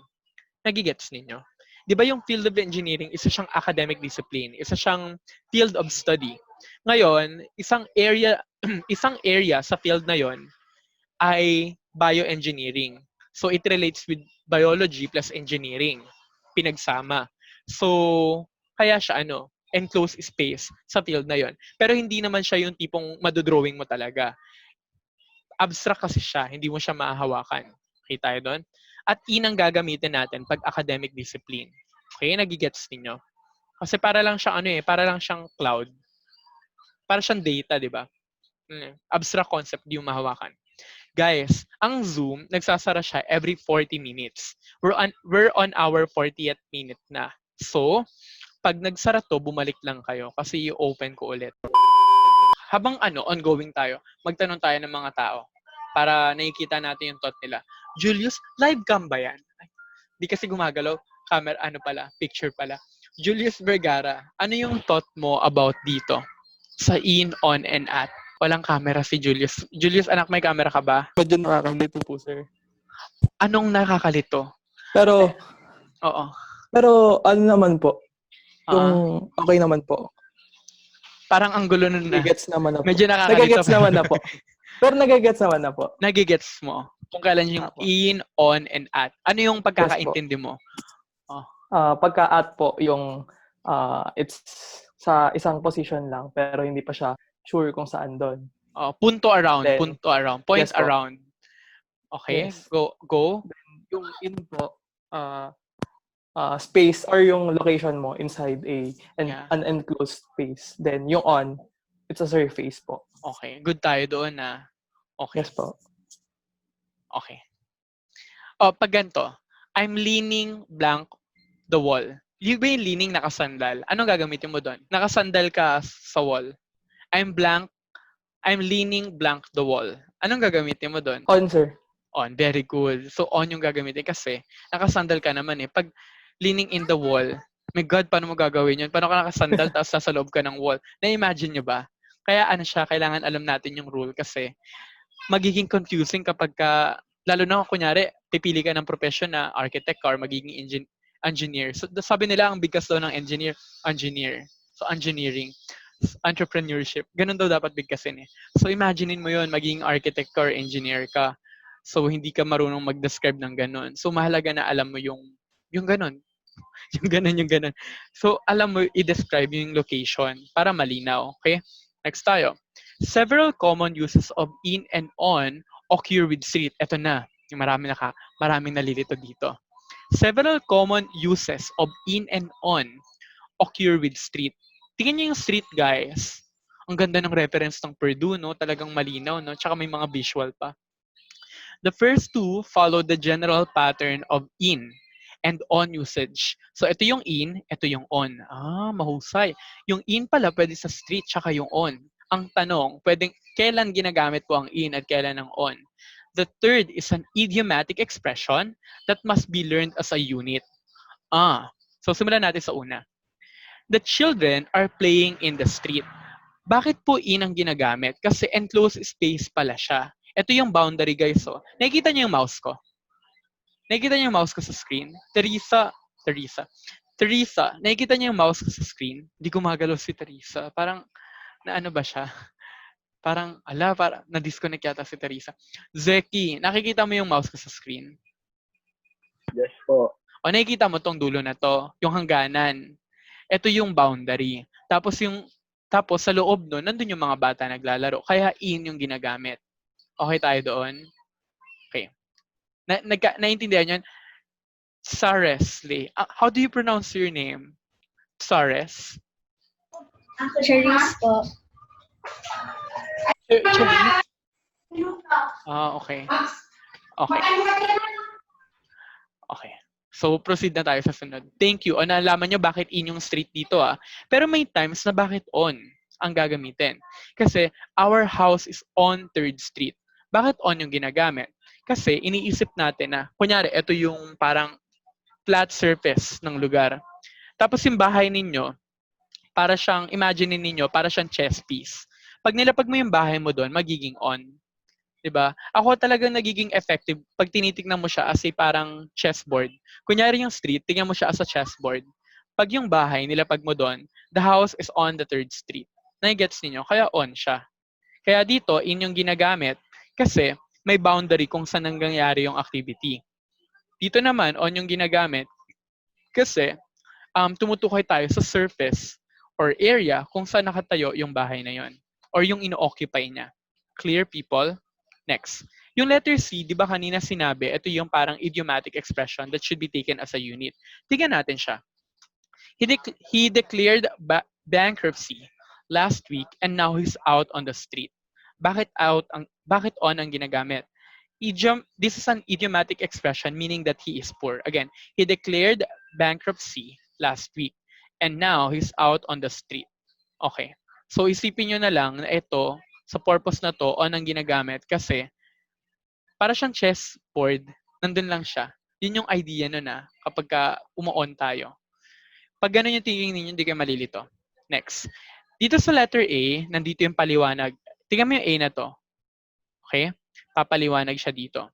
Nagigets ninyo? Di ba yung field of engineering, isa siyang academic discipline, isa siyang field of study. Ngayon, isang area sa field na yon ay bioengineering. So it relates with biology plus engineering. Pinagsama. So, kaya siya enclosed space sa field na yon. Pero hindi naman siya yung tipong madodrawing mo talaga. Abstract kasi siya, hindi mo siya mahahawakan. Okay tayo doon? At inang gagamitin natin pag academic discipline. Okay, nagigets ninyo? Kasi para lang siyang para lang siyang cloud. Para siyang data, di ba? Abstract concept, di yung mahawakan. Guys, ang Zoom, nagsasara siya every 40 minutes. We're on our 40th minute na. So, pag nagsara to, bumalik lang kayo kasi i-open ko ulit. Habang ongoing tayo, magtanong tayo ng mga tao para nakikita natin yung thought nila. Julius, live cam ba yan? Di kasi gumagalaw. Camera, picture pala. Julius Vergara, ano yung thought mo about dito? Sa in, on, and at. Walang camera si Julius. Julius, anak, may camera ka ba? Medyo nakakalito po, sir. Anong nakakalito? Pero, Oo. ano naman po, yung okay naman po. Parang ang gulo nun na. Nagigets naman na po. Medyo nakakalito. Nagigets naman na po. Pero nagigets naman na po. Nagigets mo kung kailan yung Apo. in, on, and at. Ano yung pagkakaintindi mo? Pagka-at po, yung it's sa isang position lang, pero hindi pa siya sure kung saan doon. Punto around. Then, Point yes po. around. Okay, Yes. go. Yung in po, space or yung location mo inside an enclosed space. Then yung on, it's a surface po. Okay, good tayo doon na. Okay. Yes po. Okay. Pag ganito, I'm leaning blank the wall. Yung ba yung leaning nakasandal? Anong gagamitin mo doon? Nakasandal ka sa wall. I'm leaning blank the wall. Anong gagamitin mo doon? On, sir. On. Very good. So, on yung gagamitin kasi nakasandal ka naman eh. Pag leaning in the wall, my God, paano mo gagawin yun? Paano ka nakasandal tapos nasa loob ka ng wall? Na-imagine nyo ba? Kaya kailangan alam natin yung rule kasi magiging confusing kapag lalo na kunyari, pipili ka ng profession na architect or magiging engineer. So sabi nila ang bigkas daw ng engineer. So engineering, entrepreneurship. Ganun daw dapat bigkasin eh. So imaginein mo 'yon, maging architect ka or engineer ka. So hindi ka marunong mag-describe ng ganun. So mahalaga na alam mo yung ganun. Yung ganun. So alam mo i-describe yung location para malinaw. Okay? Next tayo. Several common uses of in and on occur with street. Ito na. Yung maraming nalilito dito. Several common uses of in and on occur with street. Tingnan niyo yung street, guys. Ang ganda ng reference ng Purdue, no? Talagang malinaw, no? Tsaka may mga visual pa. The first two follow the general pattern of in and on usage. So ito yung in, ito yung on. Mahusay. Yung in pala pwede sa street tsaka yung on. Ang tanong, kailan ginagamit ko ang in at kailan ang on? The third is an idiomatic expression that must be learned as a unit. So simulan natin sa una. The children are playing in the street. Bakit po in ang ginagamit? Kasi enclosed space pala siya. Ito yung boundary, guys. So, nakikita niyo yung mouse ko? Nakikita niyo yung mouse ko sa screen? Teresa, nakikita niyo yung mouse ko sa screen? Hindi gumagalaw si Teresa. Parang, ano ba siya? Parang, na-disconnect yata si Teresa. Zeki, nakikita mo yung mouse ko sa screen? Yes po. O nakikita mo tong dulo na to, yung hangganan. Ito yung boundary. Tapos sa loob nun, nandun yung mga bata naglalaro. Kaya in yung ginagamit. Okay tayo doon? Okay. Naintindihan yun? Sares Lee. How do you pronounce your name? Sares? Cherise po. Charis? Okay. Okay. Okay. So, proceed na tayo sa sunod. Thank you. O, nalaman nyo bakit in yung street dito Pero may times na bakit on ang gagamitin. Kasi, our house is on 3rd Street. Bakit on yung ginagamit? Kasi, iniisip natin na, kunyari, ito yung parang flat surface ng lugar. Tapos yung bahay ninyo, imagine ninyo, para siyang chess piece. Pag nilapag mo yung bahay mo doon, magiging on. Diba? Ako talagang nagiging effective pag tinitignan mo siya as a parang chessboard. Kunyari yung street, tingnan mo siya as a chessboard. Pag yung bahay, nilapag mo doon, the house is on the 3rd street. Nai-gets ninyo? Kaya on siya. Kaya dito, in yung ginagamit kasi may boundary kung saan nangyayari yung activity. Dito naman, on yung ginagamit kasi tumutukoy tayo sa surface or area kung saan nakatayo yung bahay na yon or yung ino-occupy niya. Clear, people? Next. Yung letter C, di ba kanina sinabi, ito yung parang idiomatic expression that should be taken as a unit. Tingnan natin siya. He declared bankruptcy last week and now he's out on the street. Bakit on ang ginagamit? This is an idiomatic expression meaning that he is poor. Again, he declared bankruptcy last week and now he's out on the street. Okay. So isipin nyo na lang na ito, sa purpose na to, on ang ginagamit kasi para siyang chessboard, nandun lang siya. Yun yung idea nun kapag umu-on tayo. Pag ganun yung tingin ninyo, hindi kayo malilito. Next. Dito sa letter A, nandito yung paliwanag. Tingnan mo yung A na to. Okay? Papaliwanag siya dito.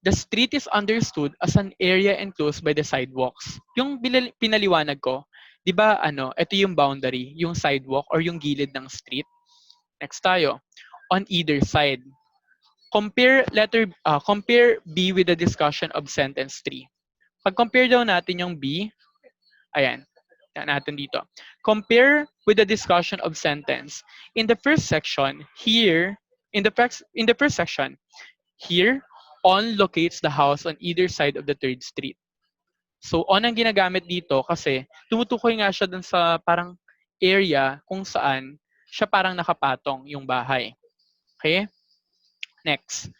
The street is understood as an area enclosed by the sidewalks. Yung pinaliwanag ko, di ba ito yung boundary, yung sidewalk or yung gilid ng street. Next tayo. On either side. Compare B with the discussion of sentence 3. Pag-compare daw natin yung B, ayan, natin dito. Compare with the discussion of sentence. In the first section, here, on locates the house on either side of the 3rd street. So, on ang ginagamit dito kasi tumutukoy nga siya dun sa parang area kung saan siya parang nakapatong yung bahay. Okay? Next.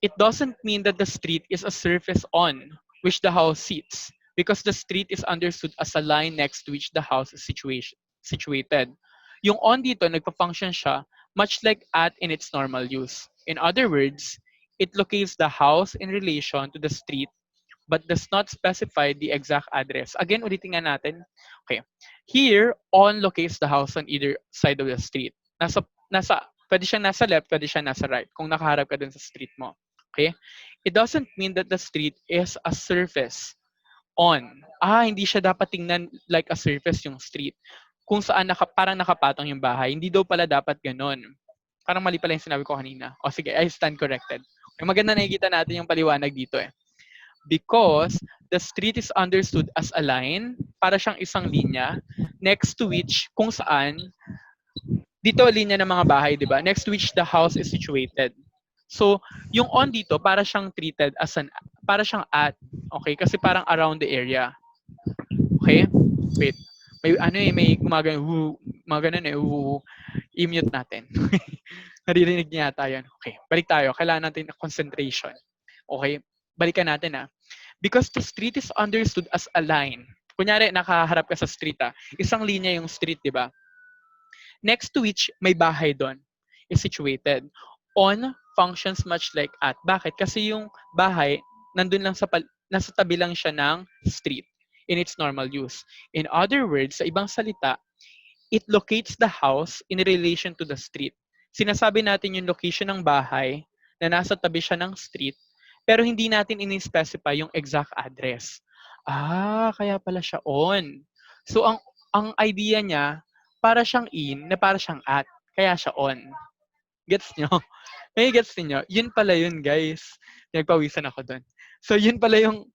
It doesn't mean that the street is a surface on which the house sits because the street is understood as a line next to which the house is situated. Yung on dito, nagpa-function siya much like at in its normal use. In other words, it locates the house in relation to the street but does not specify the exact address. Again, ulitin nga natin. Okay. Here, on locates the house on either side of the street. Pwede siya nasa left, pwede siya nasa right, kung nakaharap ka dun sa street mo. Okay? It doesn't mean that the street is a surface on. Hindi siya dapat tingnan like a surface yung street. Kung saan parang nakapatong yung bahay. Hindi daw pala dapat ganon. Parang mali pala yung sinabi ko kanina. O sige, I stand corrected. Okay, maganda nakikita natin yung paliwanag dito eh. Because the street is understood as a line, para siyang isang linya, next to which, kung saan, dito linya ng mga bahay, di ba? Next to which the house is situated. So, yung on dito, para siyang treated as para siyang at, okay? Kasi parang around the area. Okay? Wait. May gumagano, i-mute natin. Naririnig niya yata yun. Okay, balik tayo. Kailangan natin concentration. Okay? Balikan natin Because the street is understood as a line. Kunyari, nakaharap ka sa street Isang linya yung street, di ba? Next to which may bahay doon is situated. On functions much like at. Bakit? Kasi yung bahay, nandun lang nasa tabi lang siya ng street in its normal use. In other words, sa ibang salita, it locates the house in relation to the street. Sinasabi natin yung location ng bahay na nasa tabi siya ng street, pero hindi natin in-specify yung exact address. Kaya pala siya on. So, ang idea niya, para siyang in, na para siyang at. Kaya siya on. Gets nyo? May gets niyo? Yun pala yun, guys. Nagpawisan ako doon. So, yun pala yung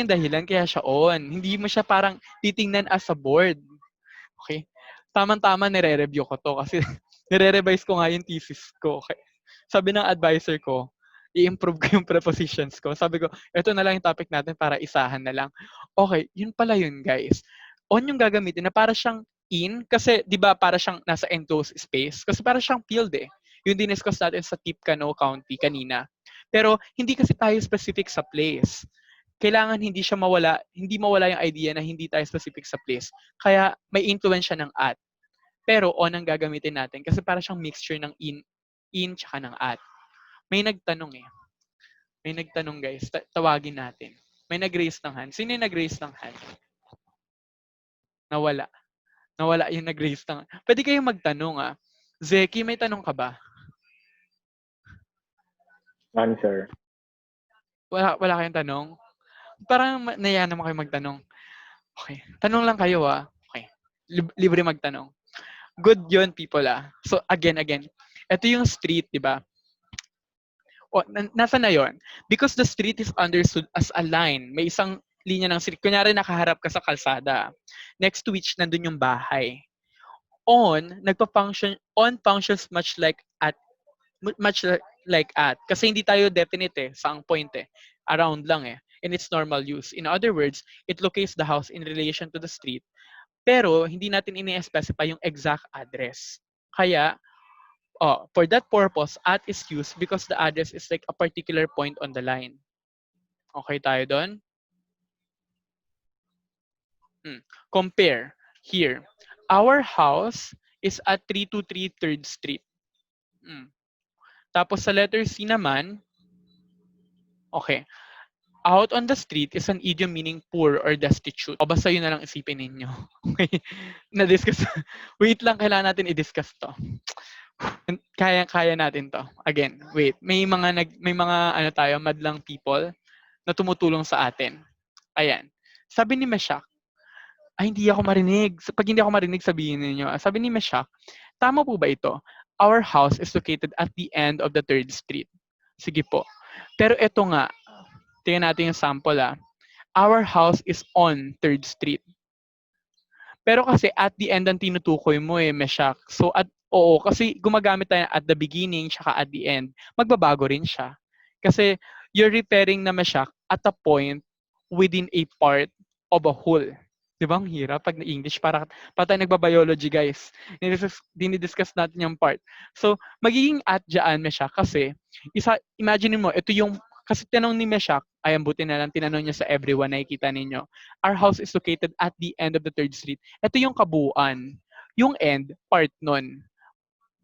dahilan kaya siya on. Hindi mo siya parang titingnan as a board. Okay? Tamang-tama nire-review ko to kasi nire-revise ko nga yung thesis ko. Okay? Sabi ng advisor ko, i-improve ko yung prepositions ko. Sabi ko, ito na lang yung topic natin para isahan na lang. Okay, yun pala yun, guys. On yung gagamitin na para siyang in, kasi di ba para siyang nasa enclosed space? Kasi para siyang field Yung diniscuss natin sa Tippecanoe County kanina. Pero hindi kasi tayo specific sa place. Kailangan hindi mawala yung idea na hindi tayo specific sa place. Kaya may influence siya ng at. Pero on ang gagamitin natin kasi para siyang mixture ng in tsaka ng at. May nagtanong May nagtanong guys. Tawagin natin. May nag-raise ng hand. Sino yung nag-raise ng hand? Nawala. Nawala yung nag-raise ng hand. Pwede kayong magtanong Zeki, may tanong ka ba? Answer. Wala kayong tanong? Parang naiya naman kayo magtanong. Okay. Tanong lang kayo Okay. Libre magtanong. Good yun, people So, again. Ito yung street, di ba? Nasa na yon? Because the street is understood as a line. May isang linya ng street. Kunyari, nakaharap ka sa kalsada. Next to which, nandun yung bahay. On functions much like at. Kasi hindi tayo definite saang point Around lang in its normal use. In other words, it locates the house in relation to the street. Pero hindi natin ini-specify yung exact address. Kaya, for that purpose, at is used because the address is like a particular point on the line. Okay tayo doon? Compare. Here. Our house is at 323 3rd Street. Tapos sa letter C naman, okay. Out on the street is an idiom meaning poor or destitute. O basta yun na lang isipin ninyo. Okay? Na-discuss. Wait lang, kailangan natin i-discuss to. Kaya natin to. Again, wait. May mga madlang people na tumutulong sa atin. Ayan. Sabi ni Meshach, hindi ako marinig. Pag hindi ako marinig, sabihin niyo. Sabi ni Meshach, tama po ba ito? Our house is located at the end of the 3rd Street. Sige po. Pero ito nga, tingnan natin yung sample Our house is on 3rd Street. Pero kasi at the end ang tinutukoy mo Meshach. So kasi gumagamit tayo at the beginning tsaka at the end. Magbabago rin siya. Kasi you're referring na Meshach at a point within a part of a whole. Di ba ang hirap pag na-English? Para tayo nagbabiology, guys. Dinidiscuss natin yung part. So, magiging at dyan, Meshach, kasi, imagine mo, ito yung, kasi tinanong ni Meshach, ay buti na lang, tinanong niya sa everyone, nakikita ninyo. Our house is located at the end of the 3rd Street. Ito yung kabuuan. Yung end, part nun.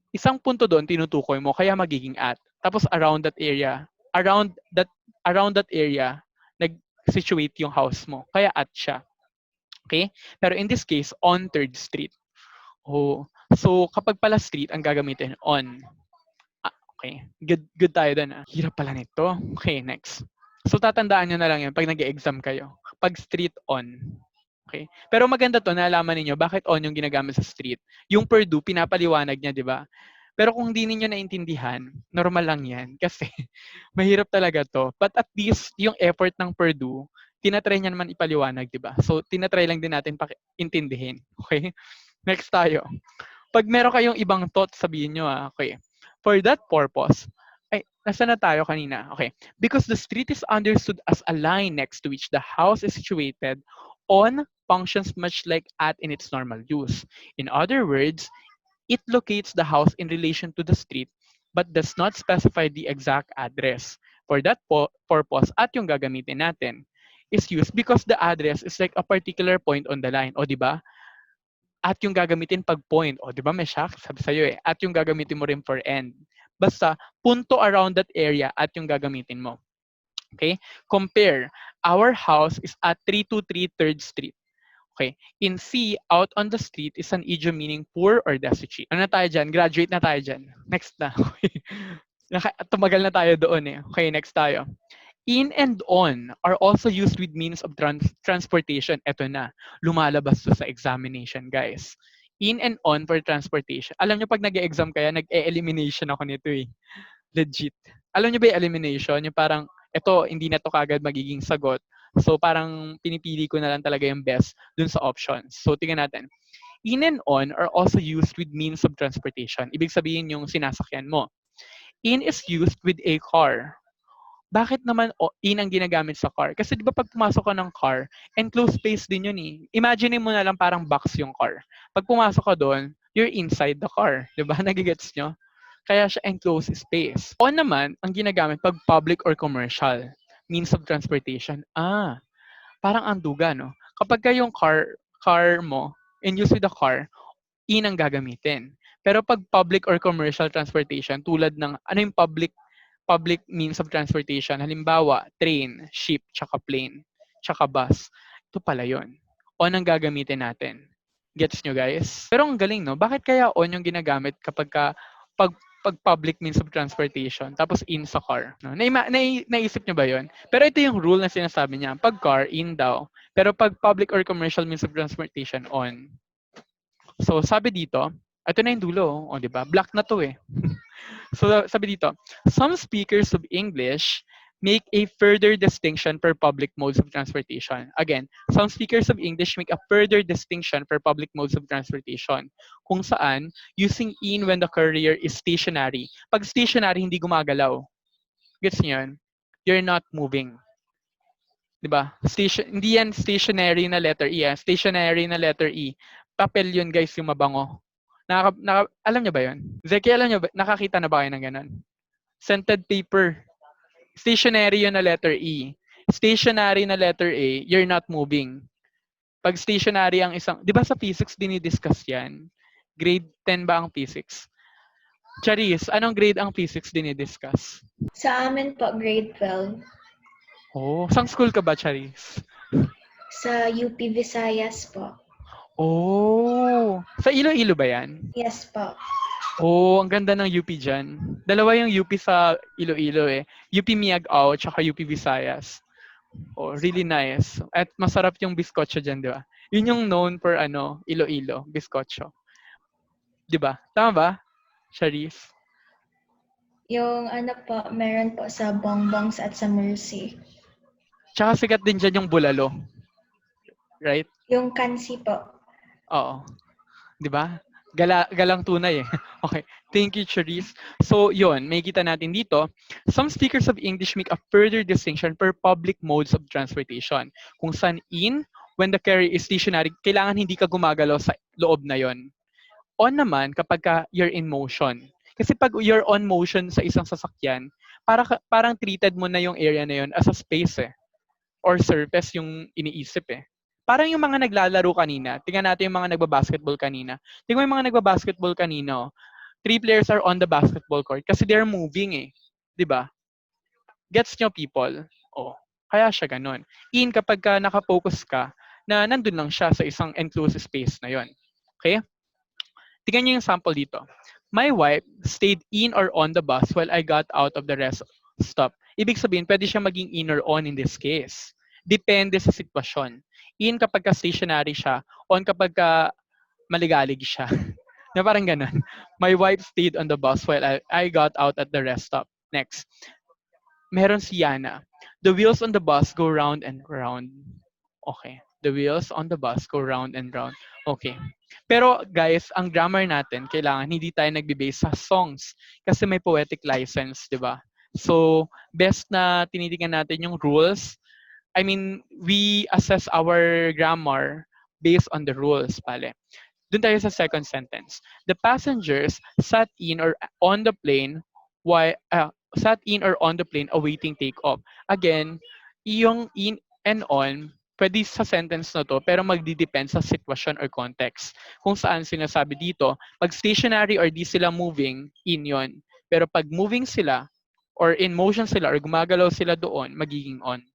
Isang punto doon, tinutukoy mo, kaya magiging at. Tapos around that area, nag-situate yung house mo. Kaya at siya. Okay? Pero in this case, on 3rd Street. So kapag pala street, ang gagamitin, on. Okay. Good tayo doon. Hirap pala nito. Okay, next. So tatandaan nyo na lang yan pag nag-exam kayo. pag street on. Okay? Pero maganda to, nalaman ninyo bakit on yung ginagamit sa street. Yung per do, pinapaliwanag niya, di ba? Pero kung di ninyo naintindihan, normal lang yan. Kasi mahirap talaga to. But at least, yung effort ng per do, tinatry niya naman ipaliwanag, di ba? So, tinatry lang din natin intindihin. Okay? Next tayo. Pag meron kayong ibang thought, sabihin nyo, okay. For that purpose, ay, nasa na tayo kanina? Okay. Because the street is understood as a line next to which the house is situated on functions much like at in its normal use. In other words, it locates the house in relation to the street but does not specify the exact address. For that purpose, at yung gagamitin natin is used because the address is like a particular point on the line. O, di ba? At yung gagamitin pag point. O, di ba may shock? Sabi sa'yo eh. At yung gagamitin mo rin for end. Basta, punto around that area at yung gagamitin mo. Okay? Compare. Our house is at 323 3rd Street. Okay. In C, out on the street is an idiom meaning poor or destitute. Ano na tayo dyan? Graduate na tayo dyan. Next na. Tumagal na tayo doon eh. Okay, next tayo. In and on are also used with means of transportation. Ito na. Lumalabas to sa examination, guys. In and on for transportation. Alam nyo, pag nag-exam kaya, nag-elimination ako nito eh. Legit. Alam nyo ba yung elimination? Yung parang, ito, hindi na to kagad magiging sagot. So, parang pinipili ko na lang talaga yung best dun sa options. So, tingnan natin. In and on are also used with means of transportation. Ibig sabihin yung sinasakyan mo. In is used with a car. Bakit naman in ang ginagamit sa car? Kasi di ba pag pumasok ka ng car, enclosed space din yun eh. Imagine mo na lang parang box yung car. Pag pumasok ka doon, you're inside the car. Di ba? Nagigets nyo? Kaya siya enclosed space. On naman, ang ginagamit pag public or commercial means of transportation. Parang ang duga, no? Kapag ka yung car mo, in use with the car, in ang gagamitin. Pero pag public or commercial transportation, tulad ng, ano yung public means of transportation? Halimbawa, train, ship, tsaka plane, tsaka bus. Ito pala yun. On ang gagamitin natin. Gets nyo, guys? Pero ang galing, no? Bakit kaya on yung ginagamit kapag pag public means of transportation, tapos in sa car. No? Naisip nyo ba yon? Pero ito yung rule na sinasabi niya. Pag car, in daw. Pero pag public or commercial means of transportation, on. So, sabi dito, ito na yung dulo. O, di ba? Black na to eh. So, sabi dito, some speakers of English make a further distinction per public modes of transportation. Again, some speakers of English make a further distinction per public modes of transportation. Kung saan, using in when the courier is stationary. Pag stationary, hindi gumagalaw. Gets niyo yun? You're not moving. Diba? Hindi yan stationary na letter E. Stationary na letter E. Papel yun, guys, yung mabango. Alam niyo ba yun? Zeki, alam niyo ba? Nakakita na ba kayo ng ganun? Scented paper. Stationary yun na letter E. Stationary na letter A, you're not moving. Pag stationary ang isang, di ba sa physics dinidiscuss yan? Grade 10 ba ang physics? Charis, anong grade ang physics dinidiscuss? Sa amin po, grade 12. Oh, saan school ka ba, Charis? Sa UP Visayas po. Oh, sa Iloilo ba yan? Yes po. Oh, ang ganda ng UP dyan. Dalawa yung UP sa Iloilo eh. UP Miagao tsaka UP Visayas. Oh, really nice. At masarap yung biskotso dyan, di ba? Yun yung known for Iloilo, biskotso. Di ba? Tama ba, Sharif? Yung po, meron po sa Bongbongs at sa Mercy. Tsaka sikat din dyan yung bulalo. Right? Yung kansi po. Oo. Di ba? Galang tunay eh. Okay. Thank you, Charisse. So, yun. May kita natin dito. Some speakers of English make a further distinction per public modes of transportation. Kung saan in, when the carrier is stationary, kailangan hindi ka gumagalaw sa loob na yon. On naman, kapag you're in motion. Kasi pag you're on motion sa isang sasakyan, parang treated mo na yung area na yon as a space eh. Or surface yung iniisip eh. Parang yung mga naglalaro kanina. Tingnan natin yung mga nagbabasketball kanina. Tingnan yung mga nagbabasketball kanina. 3 players are on the basketball court kasi they're moving eh. 'Di ba? Gets nyo, people? Oh, kaya siya ganun. In kapag naka-focus ka na nandun lang siya sa isang enclosed space na yon. Okay? Tingnan nyo yung sample dito. My wife stayed in or on the bus while I got out of the rest stop. Ibig sabihin, pwede siya maging in or on in this case. Depende sa sitwasyon. In kapag ka stationary siya, on kapag ka maligalig siya. Na parang ganun. My wife stayed on the bus while I got out at the rest stop. Next. Meron si Yana. The wheels on the bus go round and round. Okay. The wheels on the bus go round and round. Okay. Pero guys, ang grammar natin, kailangan hindi tayo nagbe-base sa songs kasi may poetic license, di ba? So, best na tinitingnan natin yung rules. I mean, we assess our grammar based on the rules, pale. Doon tayo sa second sentence. The passengers sat in or on the plane while sat in or on the plane awaiting takeoff. Again, yung in and on pwede sa sentence na to pero magdidepend sa sitwasyon or context. Kung saan sinasabi dito, pag stationary or di sila moving, in yon. Pero pag moving sila or in motion sila or gumagalaw sila doon, magiging on.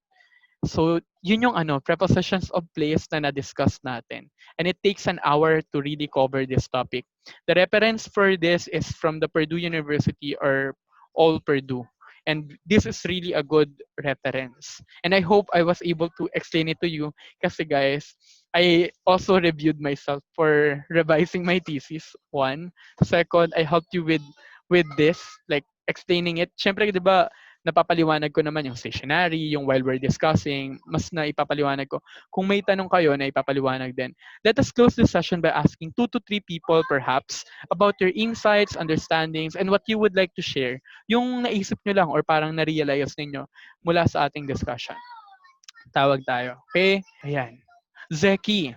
So, yun yung prepositions of place na na-discuss natin. And it takes an hour to really cover this topic. The reference for this is from the Purdue University or All Purdue. And this is really a good reference. And I hope I was able to explain it to you kasi guys, I also reviewed myself for revising my thesis. One. Second, I helped you with this, like explaining it. Siyempre, di ba, napapaliwanag ko naman yung stationary, yung while we're discussing, mas na ipapaliwanag ko. Kung may tanong kayo, na ipapaliwanag din. Let us close this session by asking 2 to 3 people perhaps about your insights, understandings, and what you would like to share. Yung naisip nyo lang or parang na-realize ninyo mula sa ating discussion. Tawag tayo. Okay? Ayan. Zeki,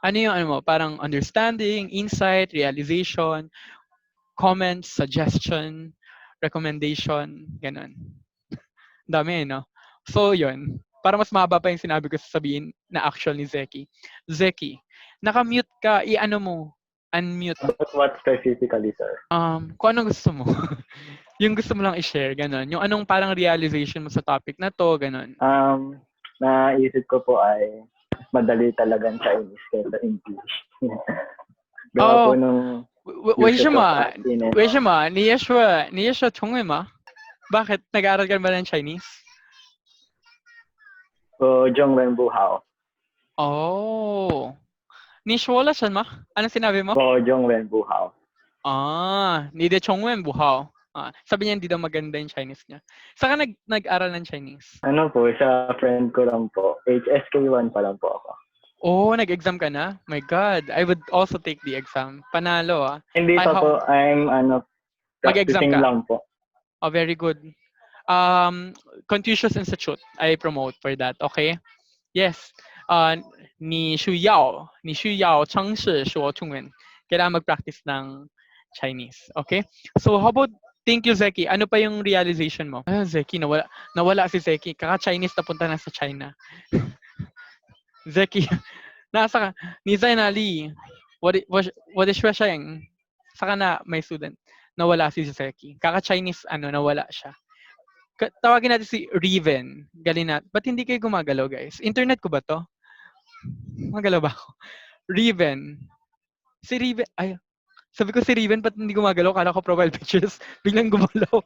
ano yung mo? Parang understanding, insight, realization, comments, suggestion, recommendation, ganun. Dami, no? So, yun. Para mas mahaba pa yung sinabi ko sabihin na actual ni Zeki. Zeki, nakamute ka, i-ano mo, unmute. But what specifically, sir? Kung anong gusto mo. Yung gusto mo lang i-share, ganun. Yung anong parang realization mo sa topic na to, ganun. Naisip ko po ay madali talagang Chinese kaysa English. Gawa po nung 为什么 usage of 为什么你也说中文吗 Bakit? Nag-aaral ka ba ng Chinese? po Zhongwen Buhao. Oh. 你说了什么? Ano sinabi mo? Po Zhongwen Buhao. Ni de chongwen buhao. Sabi niya hindi daw maganda yung Chinese niya. Saan ka nag-aral ng Chinese? Ano po, sa friend ko lang po. HSK1 pa lang po ako. Oh, nag-exam ka na? My God, I would also take the exam. Panalo Hindi pa po, I'm Mag-exam practicing ka? lang po. Oh, very good. Confucius Institute, I promote for that, okay? Yes. 你需要尝试说中文. Kailangan mag-practice ng Chinese, okay? So, how about, thank you, Zeki. Ano pa yung realization mo? Zeki, nawala si Zeki. Kaka-Chinese napunta na sa China. Zeki, nasa ka? 你在哪里? 我的学生. Saka na, may student. Nawala si Zeki. Kaka-Chinese, nawala siya. Tawagin natin si Riven. Galinat. Ba't hindi kayo gumagalaw, guys? Internet ko ba to? Gumagalaw ba ako? Riven. Si Riven. Ay, sabi ko si Riven, ba't hindi gumagalaw? Kala ko profile pictures. Biglang gumalaw.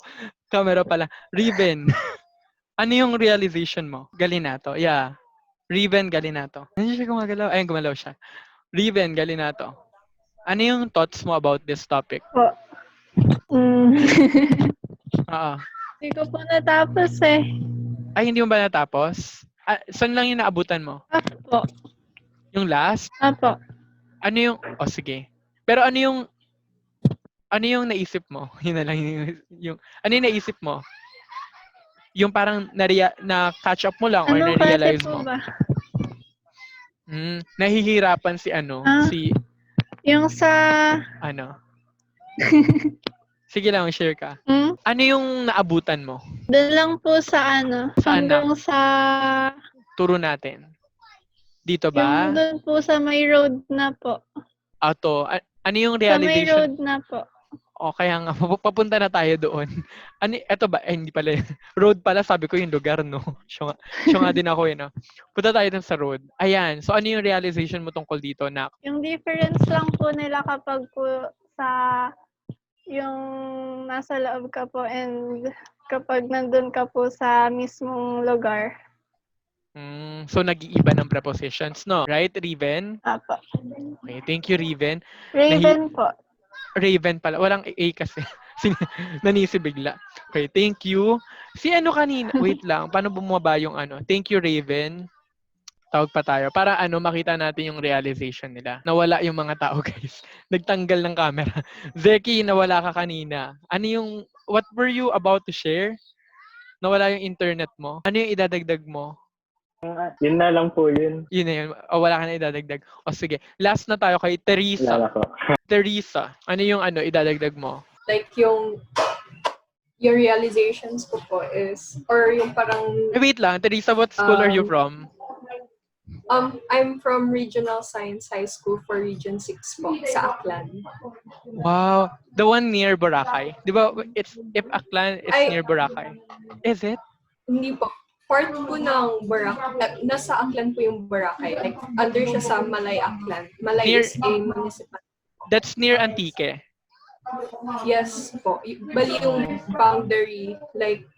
Camera pala. Riven. Ano yung realization mo? Galinato. Yeah. Riven Galinato. Hindi siya gumagalaw. Ayun, gumalaw siya. Riven Galinato. Ano yung thoughts mo about this topic? Po. Hindi ko po natapos eh. Ay, hindi mo ba natapos? Saan lang yung naabutan mo? Apo. Yung last? Apo. Ano yung... sige. Pero ano yung naisip mo? Yun na lang yung... Ano yung naisip mo? Yung parang na-catch up mo lang or na-realize mo? Ba? Nahihirapan si si... Yung sa... Sige lang, share ka. Ano yung naabutan mo? Doon lang po sa Saan hanggang sa... Turo natin. Dito ba? Yung doon po sa may road na po. Ano yung realization? Sa may road na po. O, kaya nga, papunta na tayo doon. Eto ba? Hindi pala. Road pala, sabi ko yung lugar, no? Siya nga din ako, no? Punta tayo dun sa road. Ayan. So, ano yung realization mo tungkol dito, Nak? Yung difference lang po nila kapag po sa yung nasa loob ka po and kapag nandun ka po sa mismong lugar. So, nag-iiba ng prepositions, no? Right, Riven? Apa. Okay, thank you, Riven. Raven po. Raven pala. Walang A kasi. Nanisi bigla. Okay, thank you. Si ano kanina? Wait lang. Paano bumaba yung ano? Thank you, Raven. Tawag pa tayo. Para ano, makita natin yung realization nila. Nawala yung mga tao, guys. Nagtanggal ng camera. Zeki, nawala ka kanina. Ano yung, what were you about to share? Nawala yung internet mo. Ano yung idadagdag mo? Yun na lang po yun. Yun na yun. O, wala ka na idadagdag. O, sige. Last na tayo kay Wala na Teresa. po. Teresa, ano yung ano, idadagdag mo? Like yung realizations ko po is, or yung parang, Wait lang. Teresa, what school are you from? I'm from Regional Science High School for Region 6 po, sa Aklan. Wow. The one near Boracay. Di ba, if Aklan is Ay. near Boracay. Is it? Hindi po. Part po ng Boracay, nasa Aklan po yung Boracay. Like, under siya sa Malay Aklan. Malay Near- is a municipal. That's near Antique. Yes po. Bali yung boundary, like,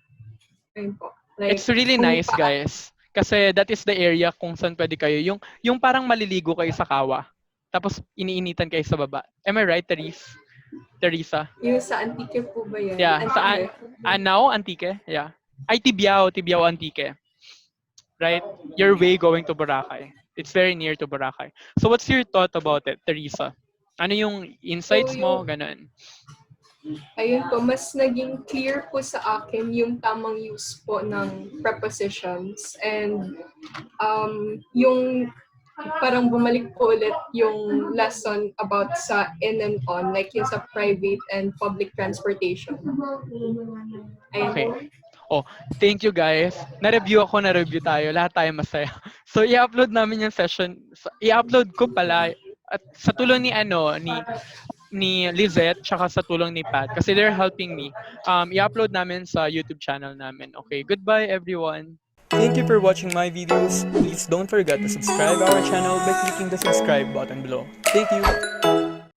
ayun po. Like, It's really kung nice, guys. Kasi that is the area kung saan pwede kayo. Yung parang maliligo kayo sa kawa. Tapos iniinitan kayo sa baba. Am I right, Teresa? Yung sa Antique po ba yan? Yeah. Saan? Antique. Anao, Antique? Yeah. Ay, Tibiao, Antique. Right? Your way going to Boracay. It's very near to Boracay. So what's your thought about it, Teresa? Ano yung insights mo? Ganun. Ayun po, mas naging clear po sa akin yung tamang use po ng prepositions. And yung parang bumalik po ulit yung lesson about sa in and on, like yung sa private and public transportation. Ayun Okay. po. Oh, thank you guys. Na-review tayo. Lahat tayo masaya. So, i-upload namin yung session. I-upload ko pala at sa tulong ni Lizette tsaka sa tulong ni Pat kasi they're helping me. I-upload namin sa YouTube channel namin. Okay, goodbye everyone. Thank you for watching my videos. Please don't forget to subscribe our channel by clicking the subscribe button below. Thank you.